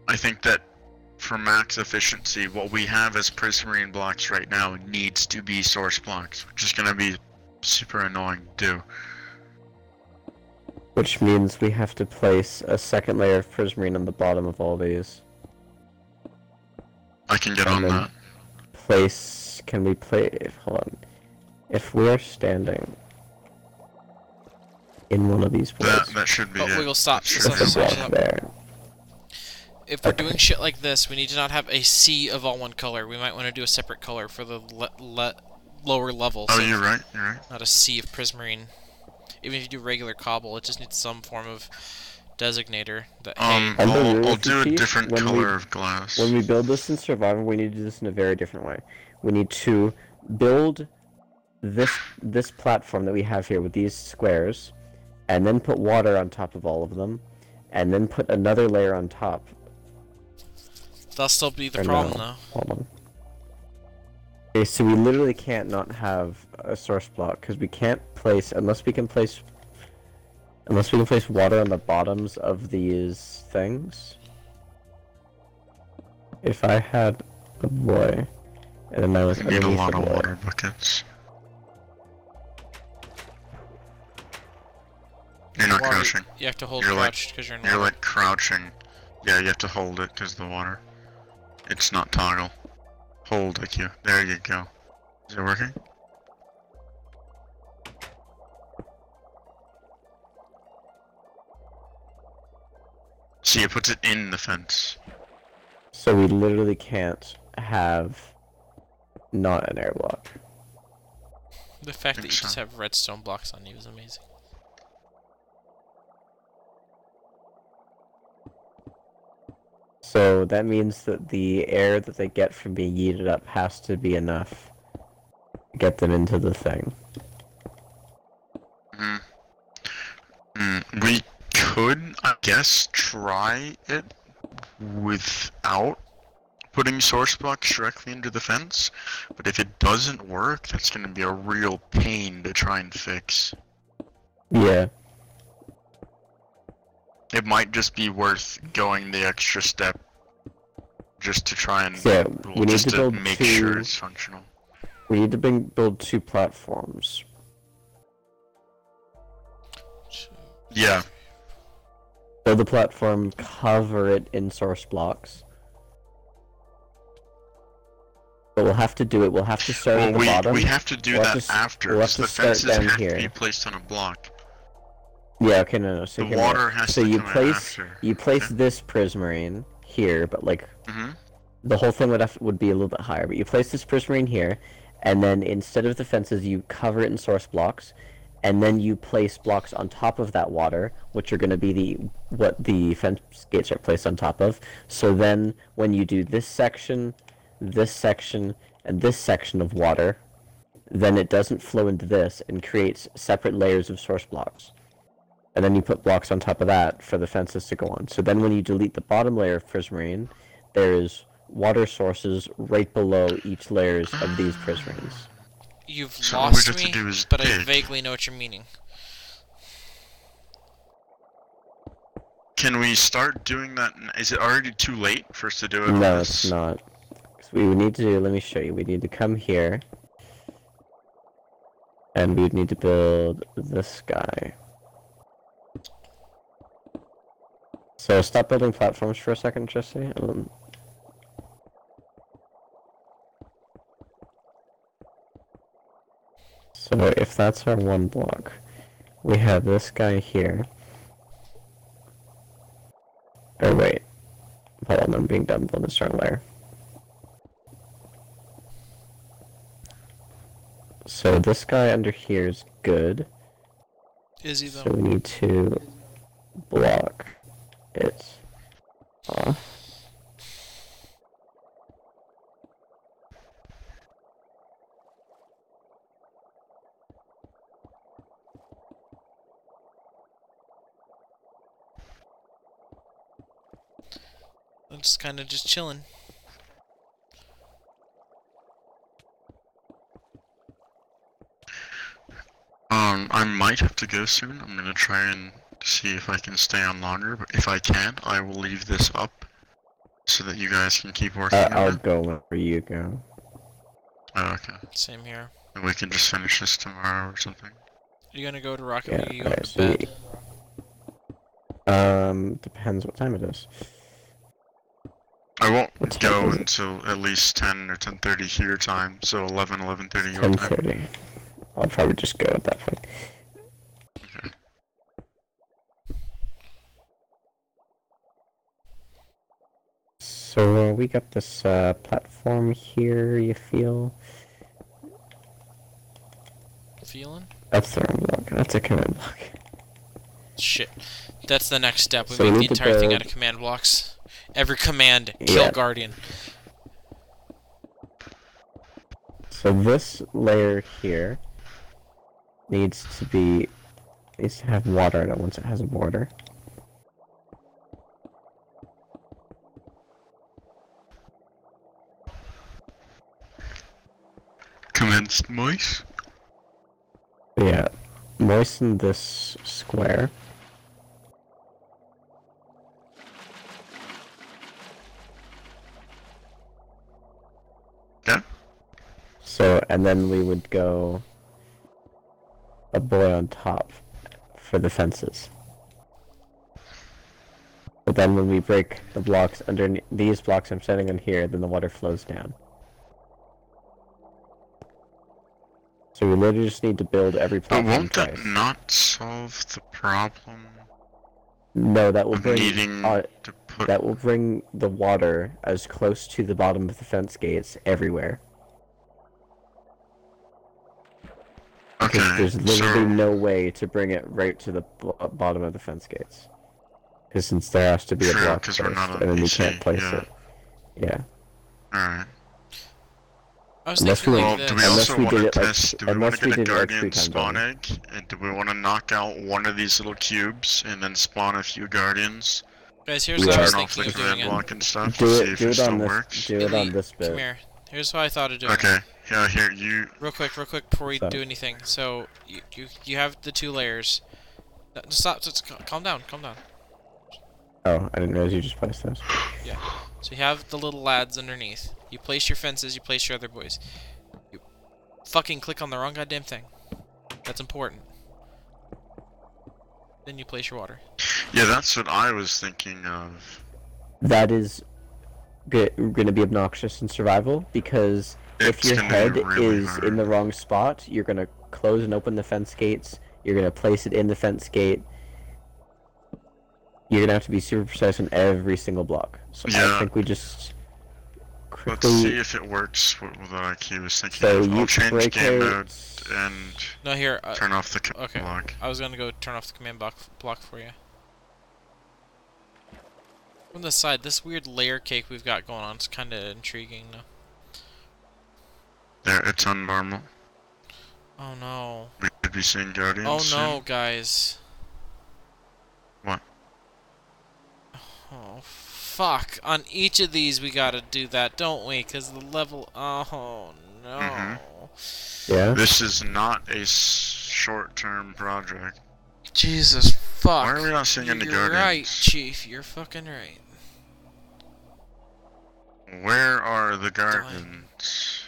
I think that for max efficiency, what we have as prismarine blocks right now needs to be source blocks, which is going to be super annoying to do. Which means we have to place a second layer of prismarine on the bottom of all these. I can get And on then that. Can we hold on. If we're standing in one of these places, That should be Oh, it. wiggle, stop. That should Stop, be there's a stop, it. stop. block there. If we're doing shit like this, we need to not have a sea of all one color. We might want to do a separate color for the lower levels. Oh, you're right, you're right. Not a sea of prismarine. Even if you do regular cobble, it just needs some form of designator that Under I'll Rule do a Chief, different when color of glass. When we build this in Survivor, we need to do this in a very different way. We need to build this platform that we have here with these squares, and then put water on top of all of them, and then put another layer on top. That'll still be the Or problem, no, though. hold on. Okay, so we literally can't not have a source block, because we can't place, unless we can place water on the bottoms of these things. If I had a boy, and then I was You need a underneath lot the of boy. water buckets. You're not Water, crouching. you have to hold You're crouched because you're in You're water. like crouching. Yeah, you have to hold it because of the water. It's not toggle. Hold like you. There you go. Is it working? See, it puts it in the fence. So we literally can't have not an air block. The fact that think you so. just have redstone blocks on you is amazing. So that means that the air that they get from being yeeted up has to be enough to get them into the thing. We could, I guess, try it without putting source blocks directly into the fence, but if it doesn't work, that's going to be a real pain to try and fix. Yeah. It might just be worth going the extra step just to try and So, we need just to build make two- sure it's functional. We need to build 2 platforms. Yeah, Build the platform, cover it in source blocks. But we'll have to do it. We'll have to start well, at the bottom. we have to do We'll have that to after, we'll have because to the start fences down have here. to be placed on a block. Yeah, okay, no. So The you can- water has so to you come in place after. you place Okay. this prismarine here, but like Mm-hmm. the whole thing would be a little bit higher. But you place this prismarine here, and then instead of the fences, you cover it in source blocks, and then you place blocks on top of that water, which are going to be what the fence gates are placed on top of. So then, when you do this section, and this section of water, then it doesn't flow into this and creates separate layers of source blocks. And then you put blocks on top of that for the fences to go on. So then when you delete the bottom layer of prismarine, there's water sources right below each layers of these prismarines. You've So all we lost have to me, do is but I dig. vaguely know what you're meaning. Can we start doing that? Is it already too late for us to do it? No, with it's this? not. 'Cause we would need to do, let me show you, we need to come here, and we would need to build this guy. So stop building platforms for a second, Jesse. So if that's our 1 block, we have this guy here. Or wait. Hold on, I'm being dumb on the start layer. So this guy under here is good. Is he So though? we need to block it off. I'm just kind of just chilling. I might have to go soon. I'm gonna try and see if I can stay on longer, but if I can't, I will leave this up so that you guys can keep working on I'll it. go wherever you go. Oh, okay. Same here. And we can just finish this tomorrow or something. You gonna go to Rocket Yeah, League? You going alright, to so bed? depends what time it is. I won't What time go is it? until at least 10 or 10:30 here time, so 11:30 your time. 10:30. I'll probably just go at that point. Okay. So we got this platform here, you feel? Feeling? That's the wrong block. That's a command block. Shit. That's the next step. We So we make the need to entire thing build- out of command blocks. Every command, kill Yeah. Guardian. So this layer here needs to have water in it once it has a border. Commenced moist. Yeah. Moisten this square. Yeah. So, and then we would go a boy on top for the fences. But then when we break the blocks under these blocks I'm setting on here, then the water flows down. So we literally just need to build every But platform won't that twice. not solve the problem No, that will of bring needing to put? that will bring the water as close to the bottom of the fence gates everywhere. Because Okay, there's literally so no way to bring it right to the bottom of the fence gates. Because since there has to be a true, block because first, we're not on and then we AC, can't place yeah. it. Yeah. Alright. I was Unless thinking we- like Well, this. do we Unless also we want did to it like- test? Do we want unless to we get a did it like 3 Guardian times spawn over. egg? And do we want to knock out one of these little cubes and then spawn a few Guardians? Guys, here's Yeah. what I was Turn off the thinking of doing command it. block and stuff Do to see it. if Do it it still on this. works. Do it on Elite, this bit. come here. Here's what I thought of doing it. Okay. Yeah. Here you. Real quick, before we So- do anything. So, you have the 2 layers. No, stop, calm down. Oh, I didn't realize you just placed those. So you have the little lads underneath. You place your fences, you place your other boys. You fucking click on the wrong goddamn thing. That's important. Then you place your water. Yeah, that's what I was thinking of. That is going to be obnoxious in survival because if It's your gonna head be really is hard. in the wrong spot, you're going to close and open the fence gates. You're going to place it in the fence gate. You're going to have to be super precise on every single block. So Yeah. I think we just Let's quickly. see if it works. What like he was thinking So of. you I'll change break game out- mode and No, here. turn off the command Okay. block. I was gonna go turn off the command block for you. From the side, this weird layer cake we've got going on is kind of intriguing, though. There, it's on normal. Oh no. We could be seeing Guardians Oh soon. no, guys. What? Oh, fuck. On each of these we gotta do that, don't we? Because the level... Oh, no. Mhm. Yeah. This is not a short-term project. Jesus, fuck. Why are we not seeing any You're right, Guardians? Chief. You're fucking right. Where are the Guardians?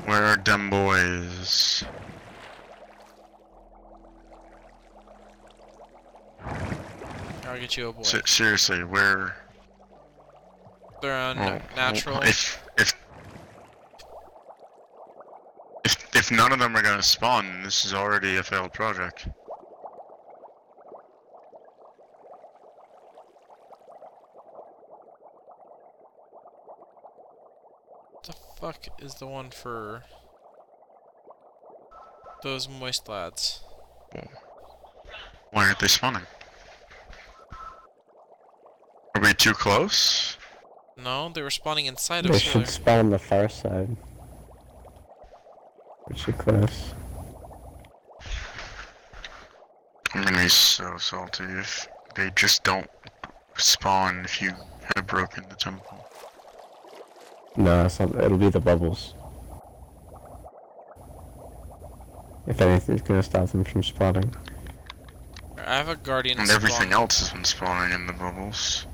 Where are them boys? I'll get you a boy. Seriously, where? They're on Oh, natural. If none of them are gonna spawn, this is already a failed project. What the fuck is the one for those moist lads? Why aren't they spawning? Are we too close? No, they were spawning inside of They us should earlier. spawn on the far side. Which is close. I'm gonna be so salty if they just don't spawn if you have broken the temple. No, it's not, it'll be the bubbles. If anything's gonna stop them from spawning. I have a guardian And everything spawn. else has been spawning in the bubbles.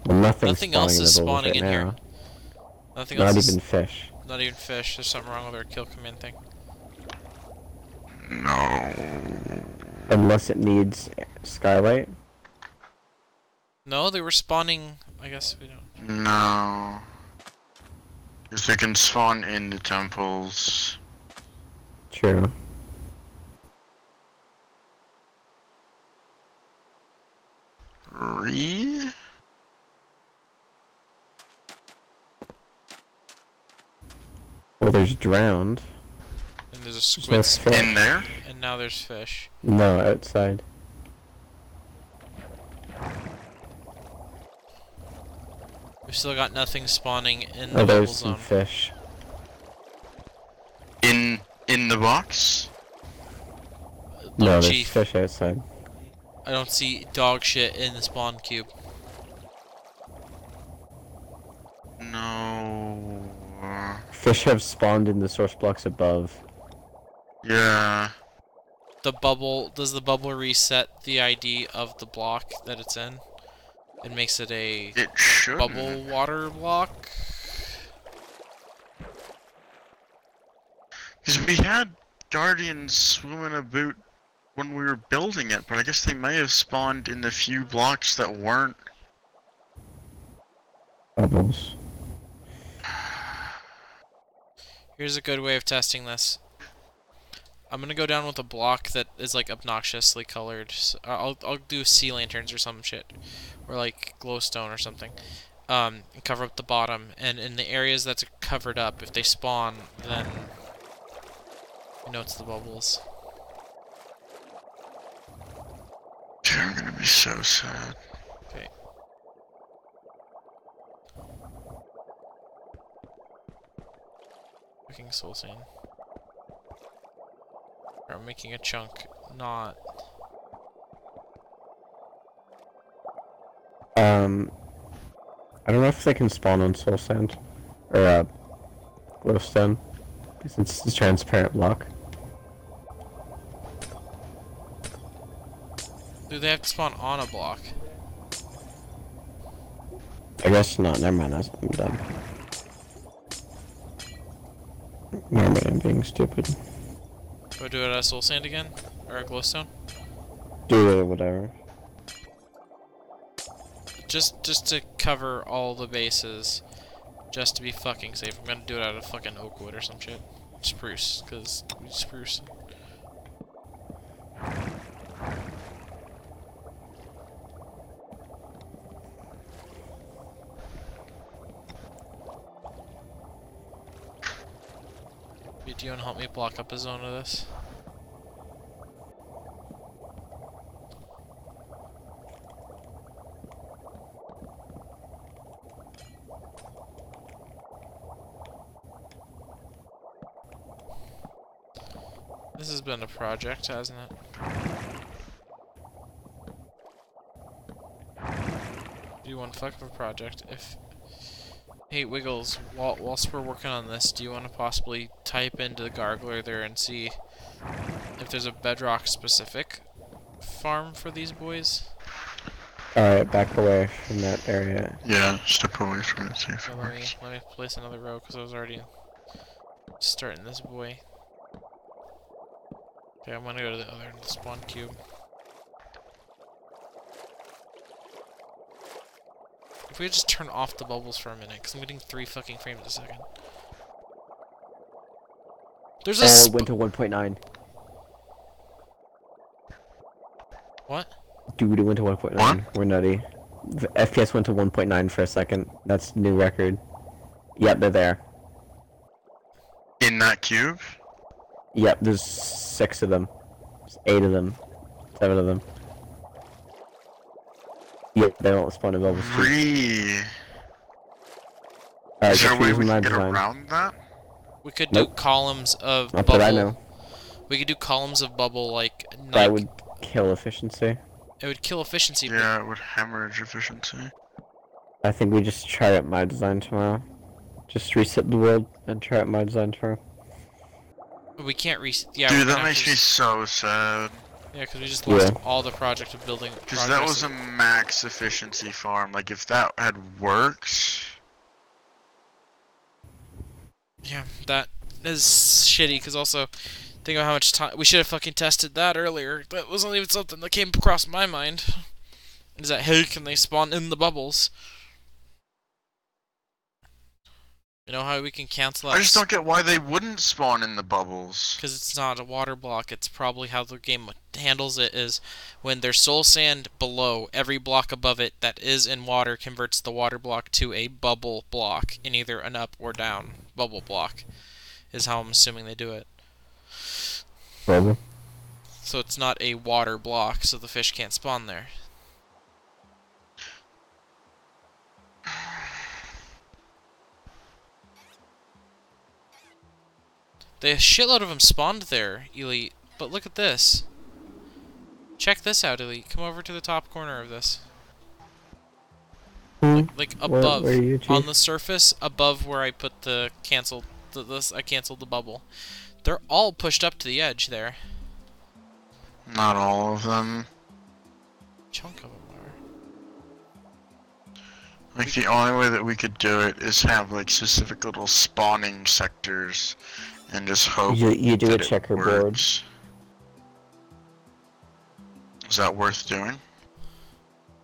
Well, nothing's Nothing spawning else in is the bubbles spawning right in here. now. Nothing Not else is, even fish. not even fish. There's something wrong with our kill command thing. No. Unless it needs skylight. No, they were spawning. I guess we don't. No. Because they can spawn in the temples. True. Re? Well, there's drowned. And There's a There's squid no spawn, fish. In there? and now there's fish. No, outside. We've still got nothing spawning in the Oh, bubble there's some zone. fish. In the box? No, No, there's Chief, fish outside. I don't see dog shit in the spawn cube. No. Fish have spawned in the source blocks above. Yeah. Does the bubble reset the ID of the block that it's in? It makes it a It should. bubble water block? Because we had guardians swimming about when we were building it, but I guess they may have spawned in the few blocks that weren't. Bubbles. Here's a good way of testing this. I'm gonna go down with a block that is like obnoxiously colored. So I'll do sea lanterns or some shit, or like glowstone or something. And cover up the bottom, and in the areas that's covered up, if they spawn, then you know it's the bubbles. Dude, I'm gonna be so sad. Okay. Fucking soul sand. I'm making a chunk, not. I don't know if they can spawn on soul sand or glowstone, since it's a transparent block. Do they have to spawn on a block? I guess not. Never mind. I'm done. Never mind. I'm being stupid. Do I do it as soul sand again? Or a glowstone? Do it, whatever. Just to cover all the bases. Just to be fucking safe. I'm gonna do it out of fucking oak wood or some shit. Spruce, cause we spruce. Do you wanna help me block up a zone of this? This has been a project, hasn't it? Do one fuck of a project. If hey Wiggles, whilst we're working on this, do you want to possibly type into the gargler there and see if there's a bedrock specific farm for these boys? Alright, back away from that area. Yeah, step away from it, see if So it let works. me place another row because I was already starting this boy. Okay, I'm gonna go to the other end of the spawn cube. If we could just turn off the bubbles for a minute, because I'm getting 3 fucking frames a second. There's a Oh, it went to 1.9. What? Dude, it went to 1.9. What? We're nutty. The FPS went to 1.9 for a second. That's new record. Yep, they're there. In that cube? Yep, there's 6 of them. There's 8 of them. 7 of them. Yep, they don't spawn in bubbles too. Alright, Is there a just way using we my can get design. around that? We could do Nope. columns of Not bubble. that I know. We could do columns of bubble like That would kill efficiency. it would kill efficiency. Yeah, it would hemorrhage efficiency. I think we just try out my design tomorrow. Just reset the world and try out my design tomorrow. But we can't reset. Yeah, Dude, we're that gonna makes have me to so sad. yeah, because we just lost Yeah. all the project of building. Because that was a progress. max efficiency farm. Like, if that had worked... Yeah, that is shitty. Because also, think of how much time we should have fucking tested that earlier. That wasn't even something that came across my mind. Is that hey, can they spawn in the bubbles? You know how we can cancel out? I just don't get why they wouldn't spawn in the bubbles. Because it's not a water block. It's probably how the game handles it is when there's soul sand below, every block above it that is in water converts the water block to a bubble block in either an up or down bubble block is how I'm assuming they do it. Probably. So it's not a water block, so the fish can't spawn there. The shitload of them spawned there, Elite. But look at this. Check this out, Elite. Come over to the top corner of this. Like above, where are you, Chief? on the surface above where I put the canceled. I canceled the bubble. They're all pushed up to the edge there. Not all of them. Chunk of them are. Like, the only way that we could do it is have, like, specific little spawning sectors and just hope You do a that it checkerboard. works. Is that worth doing?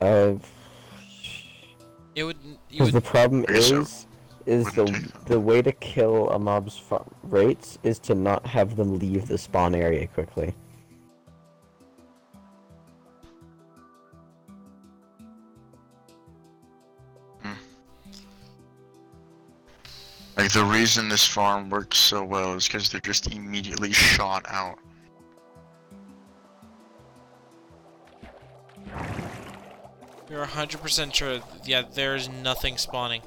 It would. You Because the would. problem Okay, so is wouldn't take that. the way to kill a mob's rates is to not have them leave the spawn area quickly. Like, the reason this farm works so well is because they're just immediately shot out. You're 100% sure. Yeah, there's nothing spawning.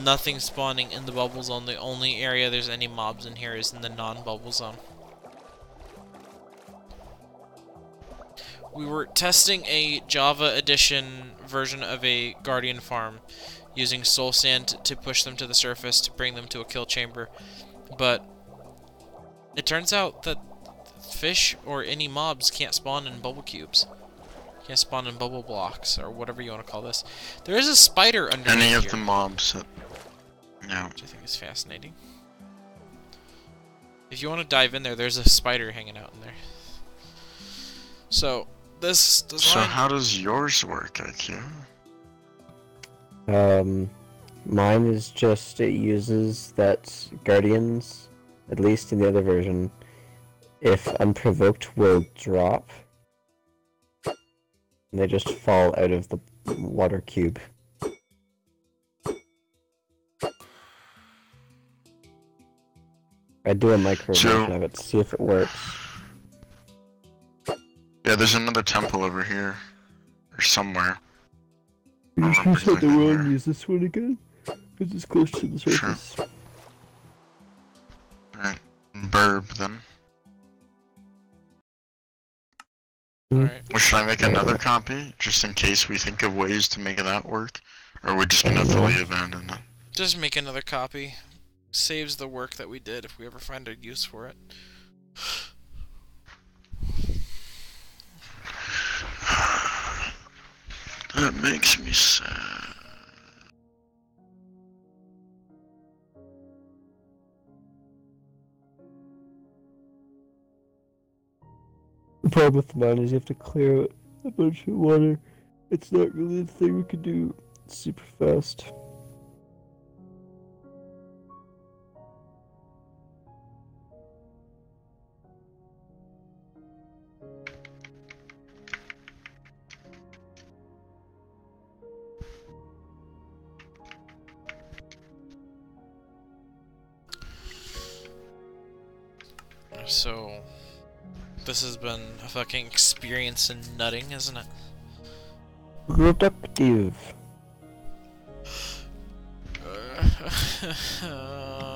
Nothing spawning in the bubble zone. The only area there's any mobs in here is in the non-bubble zone. We were testing a Java edition version of a Guardian farm using soul sand to push them to the surface to bring them to a kill chamber. But it turns out that fish or any mobs can't spawn in bubble cubes. Can't spawn in bubble blocks, or whatever you want to call this. There is a spider underneath Any of here, the mobs that... No. which I think is fascinating. If you want to dive in there, there's a spider hanging out in there. So, this design... So how does yours work, IQ? Mine is just, it uses that Guardians, at least in the other version, if unprovoked, will drop. And they just fall out of the water cube. I do a micro version of it to see if it works. Yeah, there's another temple over here. Or somewhere. You I just remember the looking one, there. use this one again? Because it's close to the Sure. surface. Alright. Burb, then. Alright. Or should I make another copy? Just in case we think of ways to make that work? Or are we just gonna fully abandon it? Just make another copy. Saves the work that we did if we ever find a use for it. That makes me sad. The problem with mine is you have to clear out a bunch of water. It's not really the thing we could do super fast. So, this has been a fucking experience in nutting, isn't it? Productive.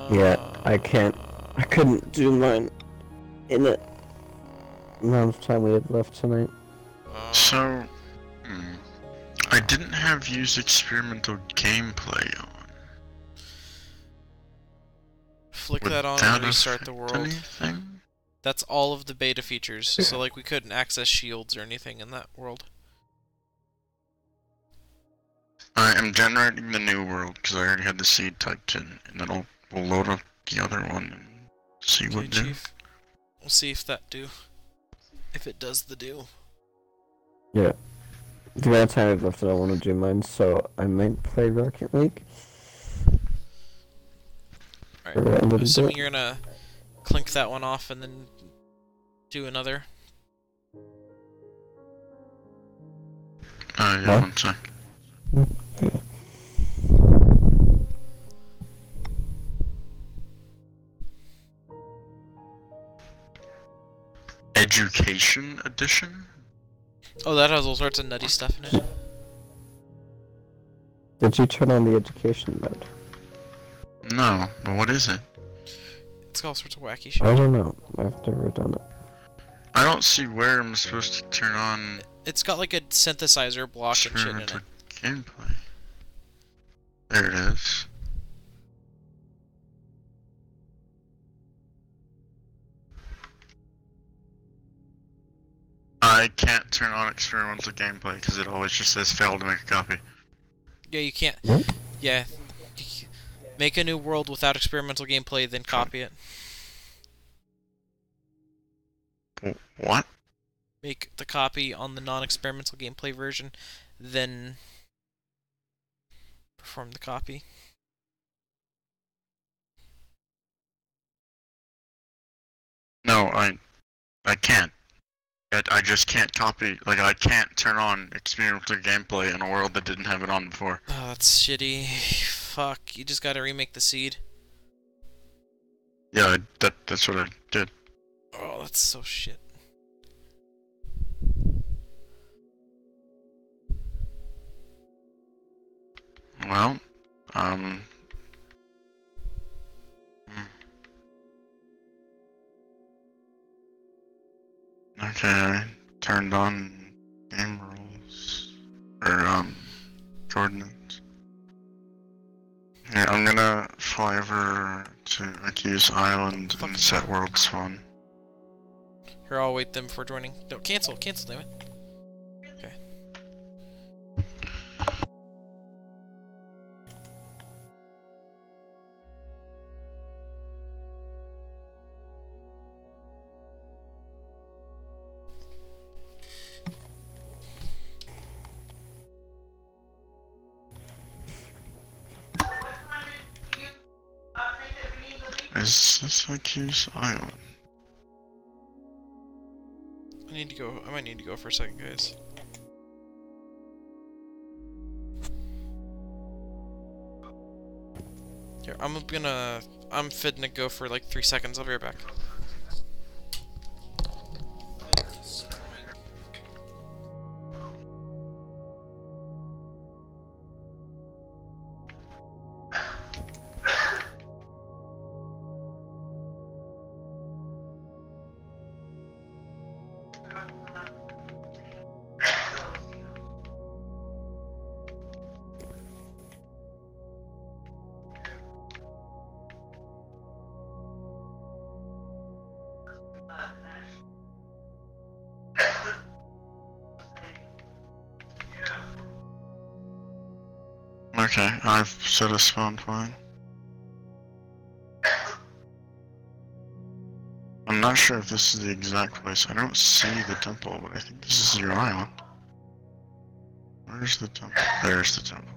Yeah, I couldn't do mine in the amount of time we had left tonight. So, I didn't have used experimental gameplay on. Flick Would that on that and restart the affect world. anything? That's all of the beta features, so like we couldn't access shields or anything in that world. I am generating the new world because I already had the seed typed in, and then we'll load up the other one and see what Okay, it do. Chief. We'll see if that do. If it does the do. Yeah. The amount of time I've left, I don't want to do mine, so I might play Rocket League. Alright, I'm assuming you're gonna clink that one off and then do another. Yeah, Huh? 1 sec. Education edition? Oh, that has all sorts of nutty stuff in it. Did you turn on the education mode? No, but what is it? It's got all sorts of wacky I shit. don't know. I've never done it. I don't see where I'm supposed to turn on It's got like a synthesizer block and shit in it. experimental gameplay. There it is. I can't turn on experimental gameplay because it always just says failed to make a copy. Yeah, you can't. What? Yeah. Make a new world without experimental gameplay, then copy it. What? Make the copy on the non-experimental gameplay version, then perform the copy. No, I can't. I just can't copy, like I can't turn on experimental gameplay in a world that didn't have it on before. Oh, that's shitty. Fuck, you just gotta remake the seed. Yeah, that's what I did. Oh, that's so shit. Well, hmm. Okay, I turned on game rules. Or, coordinates. Yeah, I'm gonna fly over to Aki's Island and set world spawn. Here, I'll wait them before joining. No, cancel, damn it. Okay. Is this Aki's Island? I need to go. I might need to go for a second, guys. Here, I'm fitting to go for like 3 seconds. I'll be right back. Okay, I've set a spawn point. I'm not sure if this is the exact place. I don't see the temple, but I think this is your island. Where's the temple? There's the temple.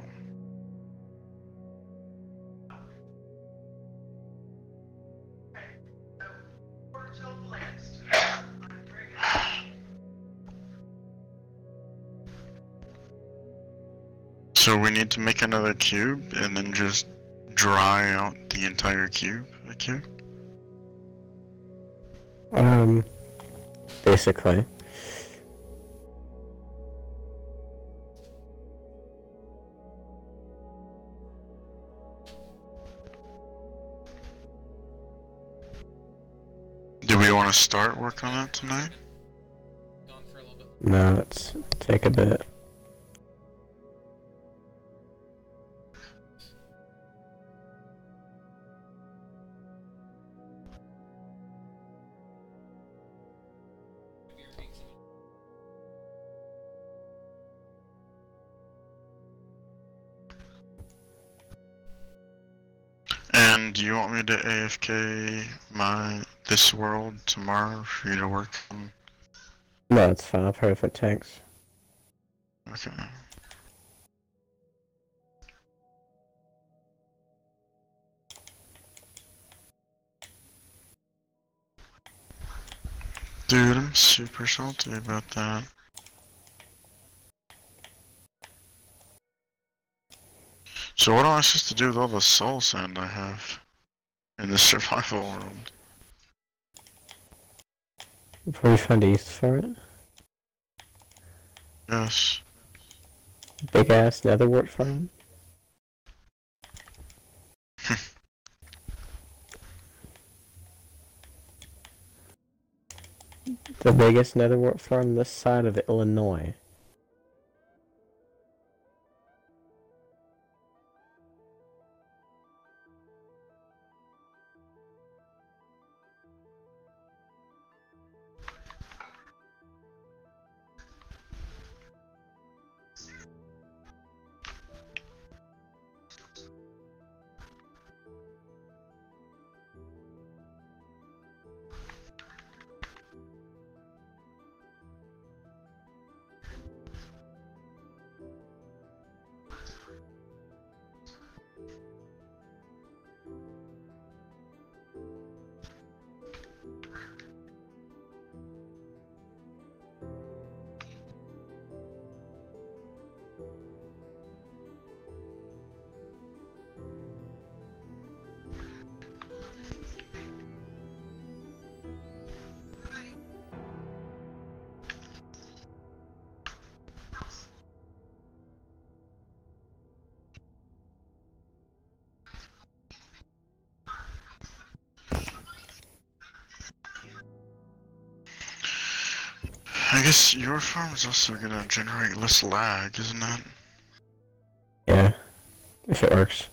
So we need to make another cube and then just dry out the entire cube? A cube? Basically. Do we want to start work on that tonight? Gone for a little bit. No, let's take a bit. And do you want me to AFK this world tomorrow for you to work on? No, it's fine. Perfect. Thanks. Okay. Dude, I'm super salty about that. So what am I supposed to do with all the soul sand I have in the survival world? You probably found a use for it. Yes. Big ass netherwort farm. The biggest netherwort farm this side of Illinois. I guess your farm is also gonna generate less lag, isn't it? Yeah, if it works.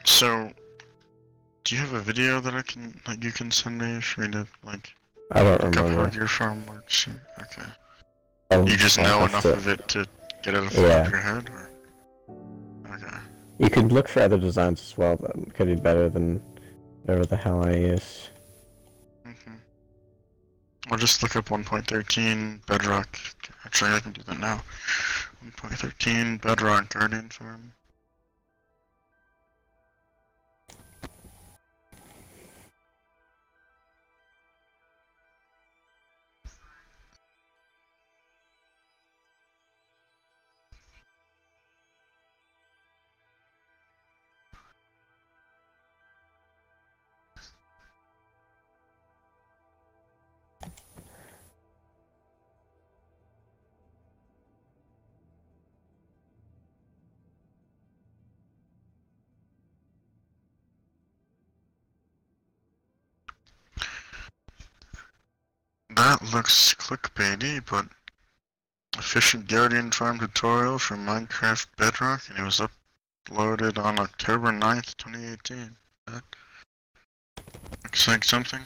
So, do you have a video that you can send me for me to like I don't look up how remember. your farm works? Okay. I'll You just know have enough to- of it to get it off the top Yeah. of your head, or? Okay. You could look for other designs as well that could be better than whatever the hell I use. I'll just look up 1.13 Bedrock. Actually, I can do that now. 1.13 Bedrock Guardian Farm. That looks clickbaity, but efficient Guardian Farm tutorial for Minecraft Bedrock, and it was uploaded on October 9th, 2018. That looks like something.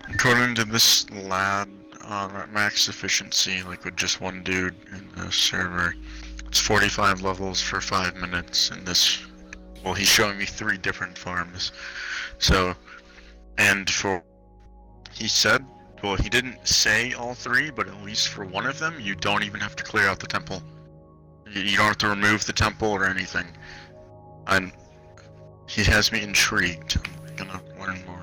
According to this lad, at max efficiency, like with just one dude in the server, it's 45 levels for 5 minutes, and this, well, he's showing me 3 different farms. So, and for, he said, well, he didn't say all 3, but at least for one of them, you don't even have to clear out the temple. You don't have to remove the temple or anything. He has me intrigued. I'm gonna learn more.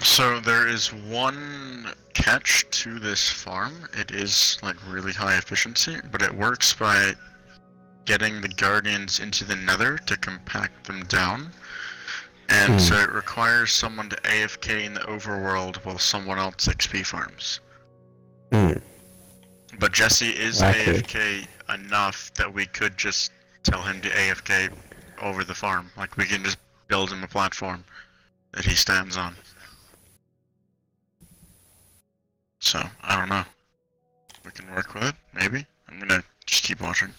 So there is one catch to this farm. It is like really high efficiency, but it works by getting the guardians into the nether to compact them down. And so it requires someone to AFK in the overworld while someone else XP farms. But Jesse is AFK enough that we could just tell him to AFK over the farm. Like, we can just build him a platform that he stands on. So, I don't know. We can work with it, maybe. I'm gonna just keep watching.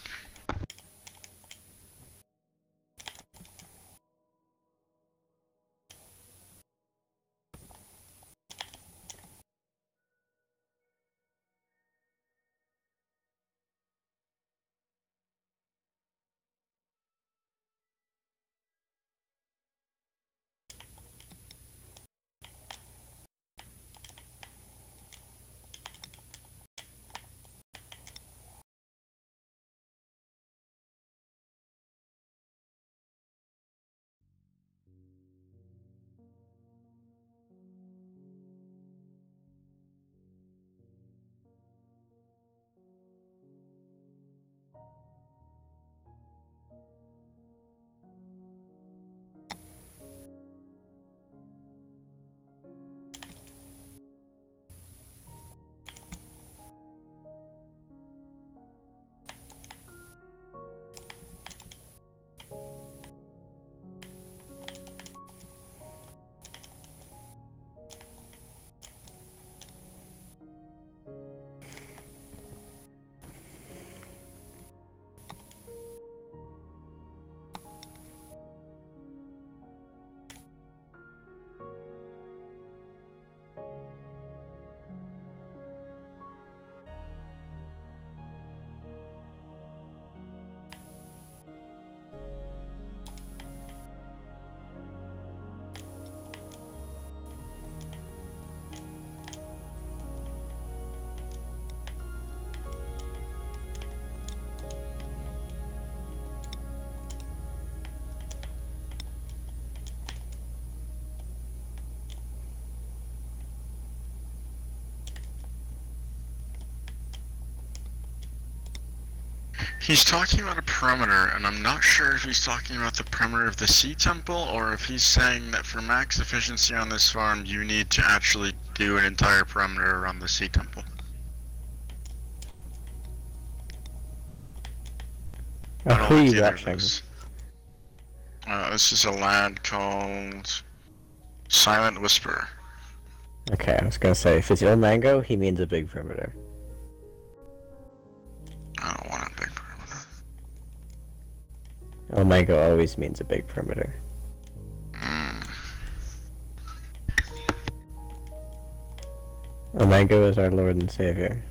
He's talking about a perimeter, and I'm not sure if he's talking about the perimeter of the sea temple, or if he's saying that for max efficiency on this farm, you need to actually do an entire perimeter around the sea temple. Who are you watching? This is a lad called Silent Whisperer. Okay, I was gonna say, if it's El Mango, he means a big perimeter. I don't want a big perimeter. El Mango always means a big perimeter. El Mango is our Lord and Savior.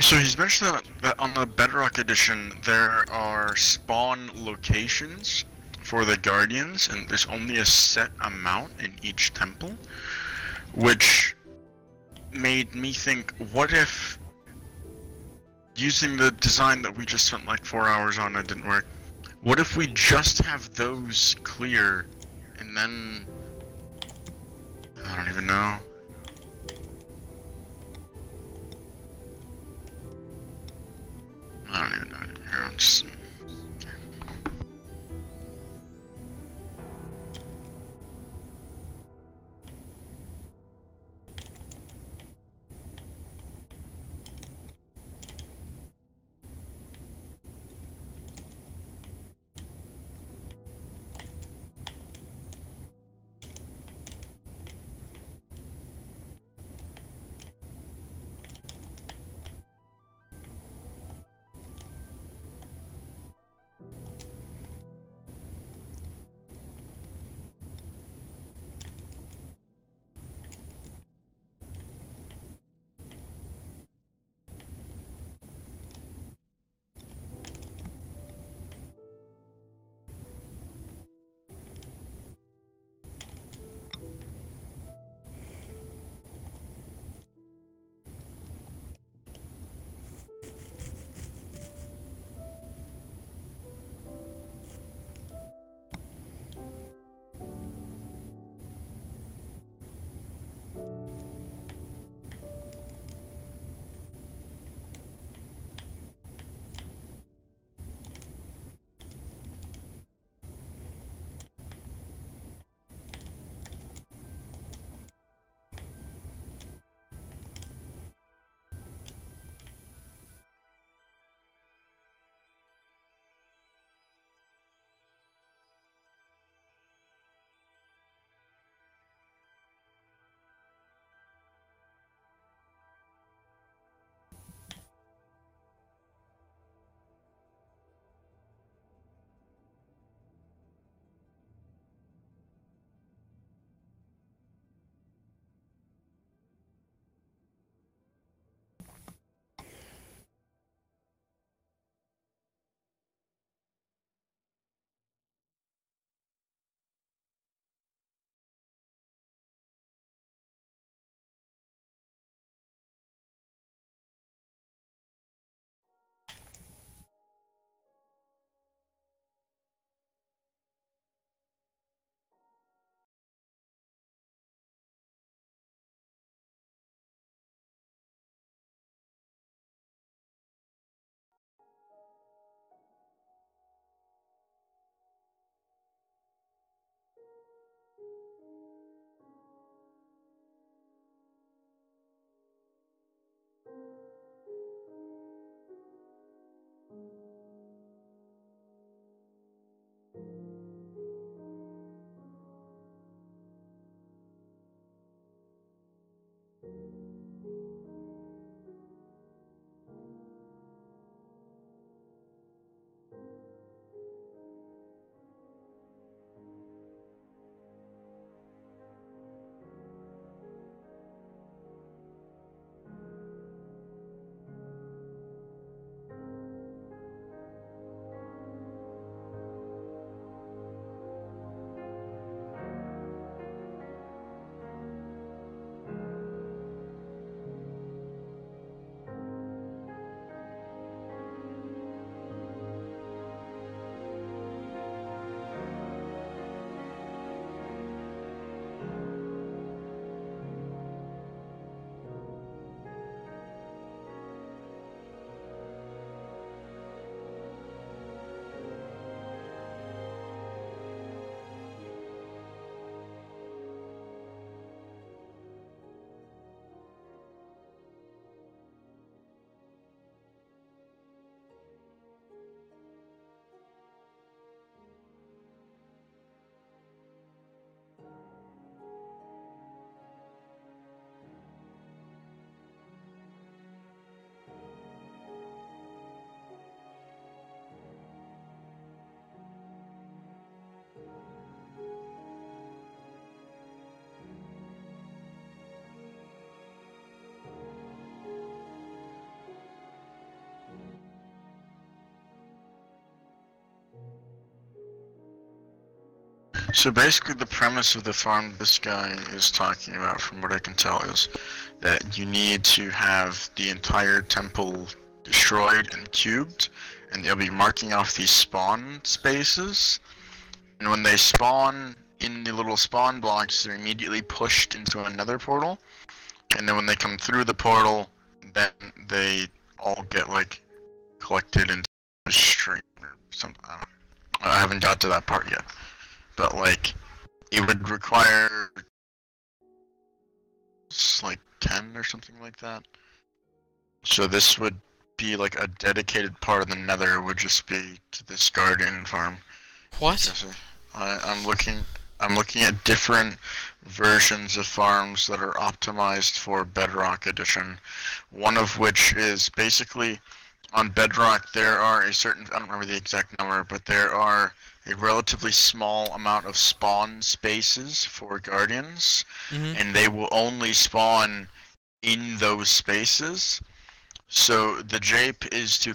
So he's mentioned that on the Bedrock Edition there are spawn locations for the Guardians, and there's only a set amount in each temple, which made me think, what if using the design that we just spent like 4 hours on, it didn't work. What if we just have those clear, and then I don't even know. I don't even know. Here, I'm just... So basically the premise of the farm this guy is talking about, from what I can tell, is that you need to have the entire temple destroyed and cubed, and they'll be marking off these spawn spaces, and when they spawn in the little spawn blocks, they're immediately pushed into another portal, and then when they come through the portal, then they all get, like, collected into a stream or something. I haven't got to that part yet. But, like, it would require like 10 or something like that. So this would be like a dedicated part of the nether would just be to this guardian farm. What? I'm looking at different versions of farms that are optimized for Bedrock Edition. One of which is basically on Bedrock there are a certain, I don't remember the exact number, but there are a relatively small amount of spawn spaces for guardians, and they will only spawn in those spaces. So the jape is to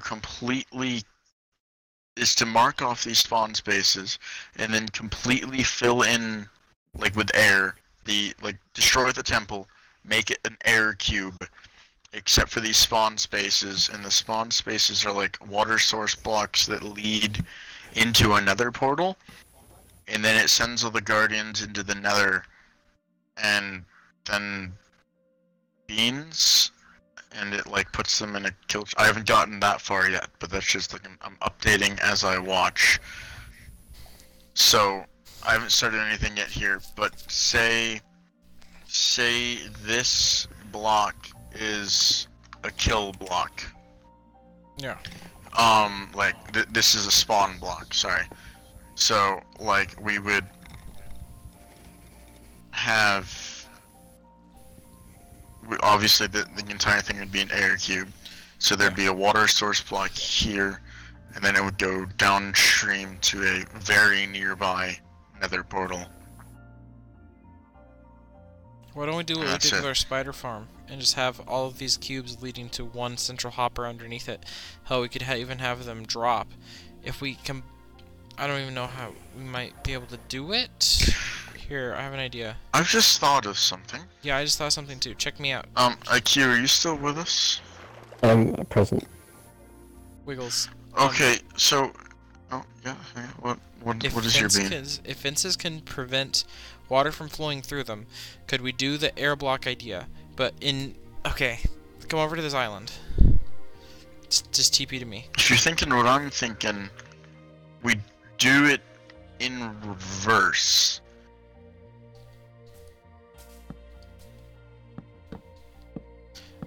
mark off these spawn spaces and then completely fill in, like, with air, destroy the temple, make it an air cube, except for these spawn spaces, and the spawn spaces are like water source blocks that lead into another portal, and then it sends all the guardians into the nether, and then beans, and it like puts them in a kill. I haven't gotten that far yet, but that's just like I'm updating as I watch. So I haven't started anything yet here, but say this block is a kill block. Yeah. This is a spawn block, sorry. So, like, we would have... obviously, the entire thing would be an air cube. So there'd be a water source block here, and then it would go downstream to a very nearby nether portal. Why don't we do what we did with our spider farm and just have all of these cubes leading to one central hopper underneath it? Hell, we could even have them drop. If we can... I don't even know how we might be able to do it. Here, I have an idea. I've just thought of something. Yeah, I just thought of something too. Check me out. IQ, are you still with us? I'm present. Wiggles. Okay, so... Oh, yeah, what is your beam? If fences can prevent water from flowing through them, could we do the air block idea? But okay, come over to this island. Just TP to me. If you're thinking what I'm thinking, we do it in reverse.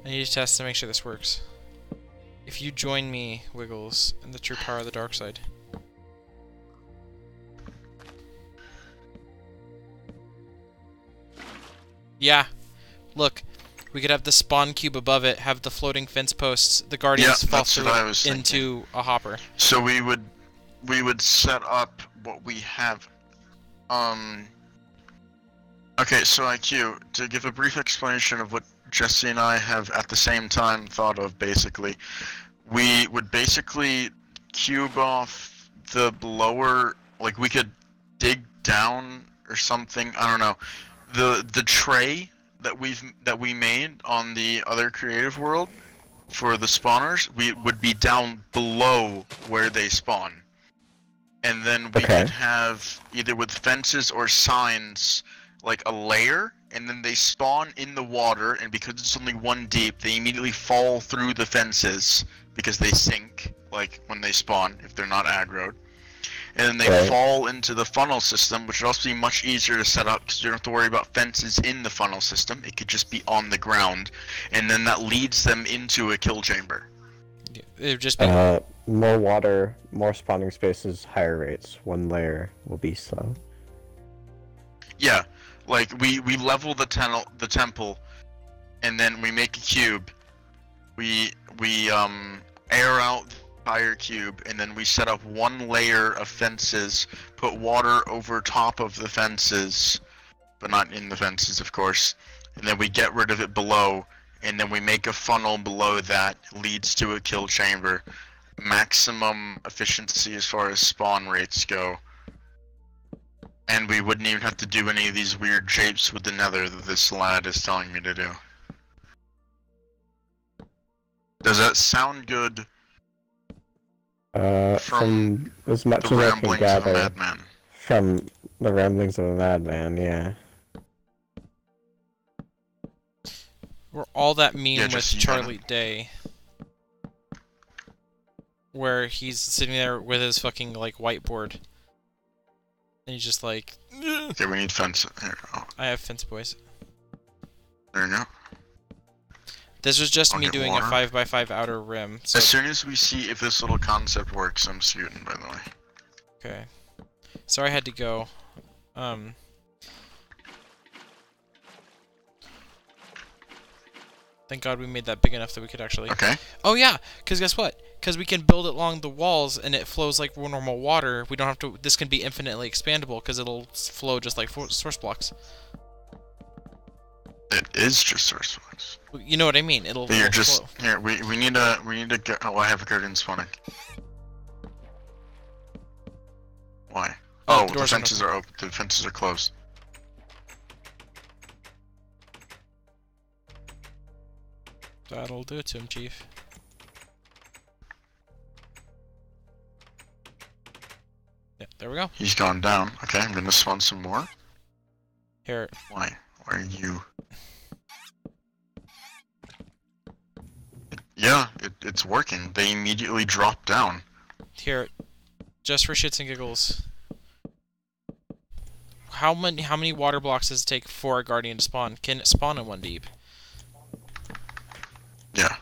I need to test to make sure this works. If you join me, Wiggles, in the true power of the dark side. Yeah. Look, we could have the spawn cube above it, have the floating fence posts, the guardians fall through into a hopper. So we would set up what we have. Okay, so IQ, to give a brief explanation of what Jesse and I have at the same time thought of, basically, we would basically cube off the lower, like we could dig down or something, I don't know. The tray that we made on the other creative world for the spawners, we would be down below where they spawn. And then we could have, either with fences or signs, like a layer, and then they spawn in the water, and because it's only one deep, they immediately fall through the fences, because they sink, like, when they spawn, if they're not aggroed. And then they fall into the funnel system, which would also be much easier to set up, because you don't have to worry about fences in the funnel system, it could just be on the ground, and then that leads them into a kill chamber. Yeah, it would just be... more water, more spawning spaces, higher rates. One layer will be slow. Yeah, like we level the temple, and then we make a cube. We air out the entire cube, and then we set up one layer of fences, put water over top of the fences, but not in the fences, of course. And then we get rid of it below, and then we make a funnel below that leads to a kill chamber. maximum efficiency as far as spawn rates go. And we wouldn't even have to do any of these weird shapes with the nether that this lad is telling me to do. Does that sound good? From as the much as I can ramblings of a gather madman. from the ramblings of a madman, yeah. We're all that meme Yeah, with just you Charlie Day. Where he's sitting there with his fucking, like, whiteboard. And he's just like... "Ugh." Okay, we need fence. Here, oh, I have fence, boys. there you go. This was just I'll me get doing water. a 5x5 outer rim. So As soon as we see if this little concept works, I'm scooting, by the way. okay. Sorry I had to go. Thank God we made that big enough that we could actually... Okay. Oh yeah, because guess what? Because we can build it along the walls and it flows like normal water. We don't have to... This can be infinitely expandable because it'll flow just like source blocks. It is just source blocks. You know what I mean? It'll You're flow. just here. We need to get. Oh, I have a guardian spawning. Why? Oh, Oh, the the doors aren't fences are open. The fences are closed. That'll do it to him, Chief. Yeah, there we go. He's gone down. Okay, I'm gonna spawn some more. Here. Why? Why are you? Yeah, it's working. They immediately drop down. Here. Just for shits and giggles. How many water blocks does it take for a guardian to spawn? Can it spawn in one deep? Yeah.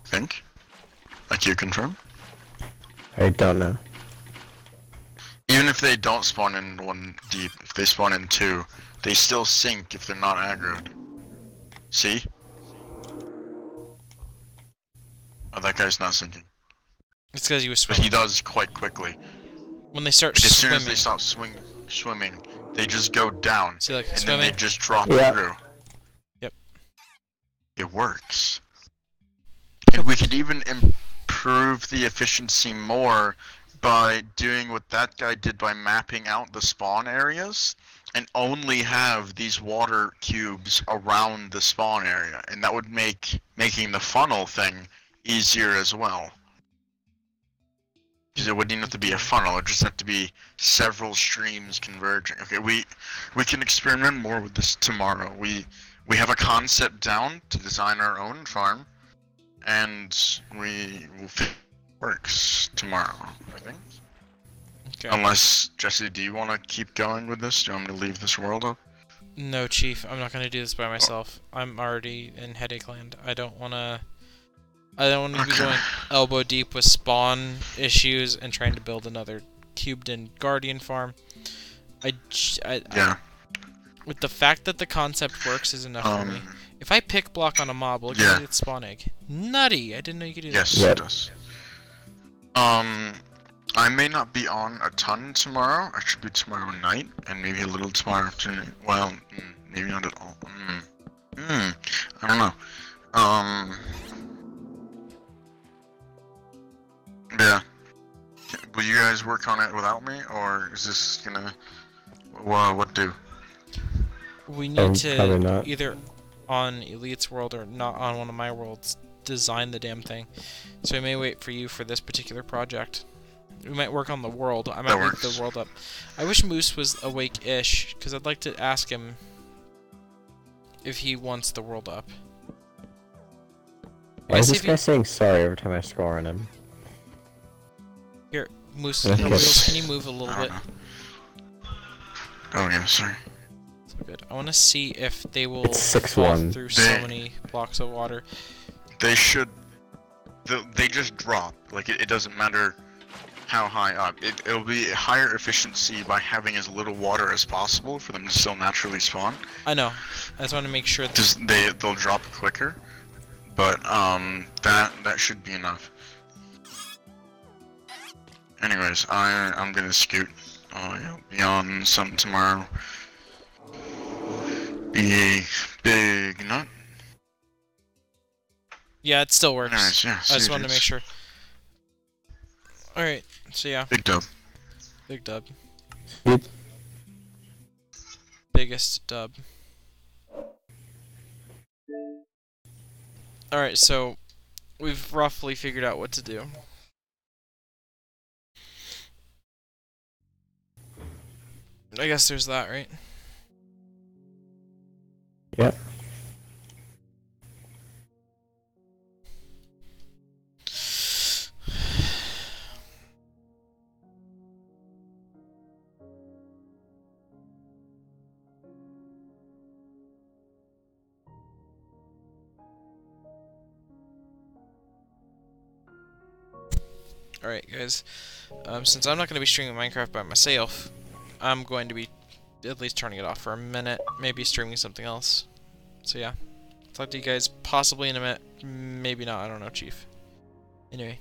Think? Like you confirm? I don't know. Even if they don't spawn in one deep, if they spawn in two, they still sink if they're not aggroed. See? Oh, that guy's not sinking. It's because he was But swimming. he does quite quickly. When they start Like, as soon swimming. as they stop swimming, they just go down. See, like, And swimming. then they just drop Yeah. through. Yep. It works. And we could even improve the efficiency more by doing what that guy did by mapping out the spawn areas and only have these water cubes around the spawn area, and that would make making the funnel thing easier as well. Because it wouldn't even have to be a funnel; it just have to be several streams converging. Okay, we can experiment more with this tomorrow. We have a concept down to design our own farm, and we will works tomorrow, I think. Okay. Unless, Jesse, do you want to keep going with this? Do you want me to leave this world up? No, Chief, I'm not gonna do this by myself. I'm already in Headache Land. I don't wanna be Okay. going elbow deep with spawn issues and trying to build another cubed-in guardian farm. Yeah. With the fact that the concept works is enough for me. If I pick block on a mob, look Yeah. at its spawn egg. Nutty! I didn't know you could do Yes, that. Yep. it does. I may not be on a ton tomorrow. I should be tomorrow night, and maybe a little tomorrow afternoon. Well, maybe not at all. I don't know. Yeah. Will you guys work on it without me, or is this gonna... what do? We need Probably to not. either on Elite's world or not on one of my worlds design the damn thing. So I may wait for you for this particular project. We might work on the world. I might That leave works. the world up. I wish Moose was awake-ish, because I'd like to ask him if he wants the world up. Why is see this if guy you- saying sorry every time I score on him? Here, Moose, Okay. Wheels, can you move a little I bit? don't know. Oh yeah, sorry. So good. I want to see if they will It's 6-1. fall through so many blocks of water. They should. They just drop. Like it doesn't matter how high up. It'll be a higher efficiency by having as little water as possible for them to still naturally spawn. I know. I just want to make sure that... Just they'll drop quicker. But that should be enough. Anyways, I'm gonna scoot. Yeah, be on something tomorrow. Be a big nut. Yeah, it still works. Nice, yeah. I just wanted to make sure. Alright, so yeah, Big dub. big dub. It, Biggest dub. Alright, so we've roughly figured out what to do. I guess there's that, right? yeah. Alright, guys. Since I'm not going to be streaming Minecraft by myself, I'm going to be at least turning it off for a minute, maybe streaming something else. So yeah, talk to you guys possibly in a minute, maybe not, I don't know, Chief. Anyway.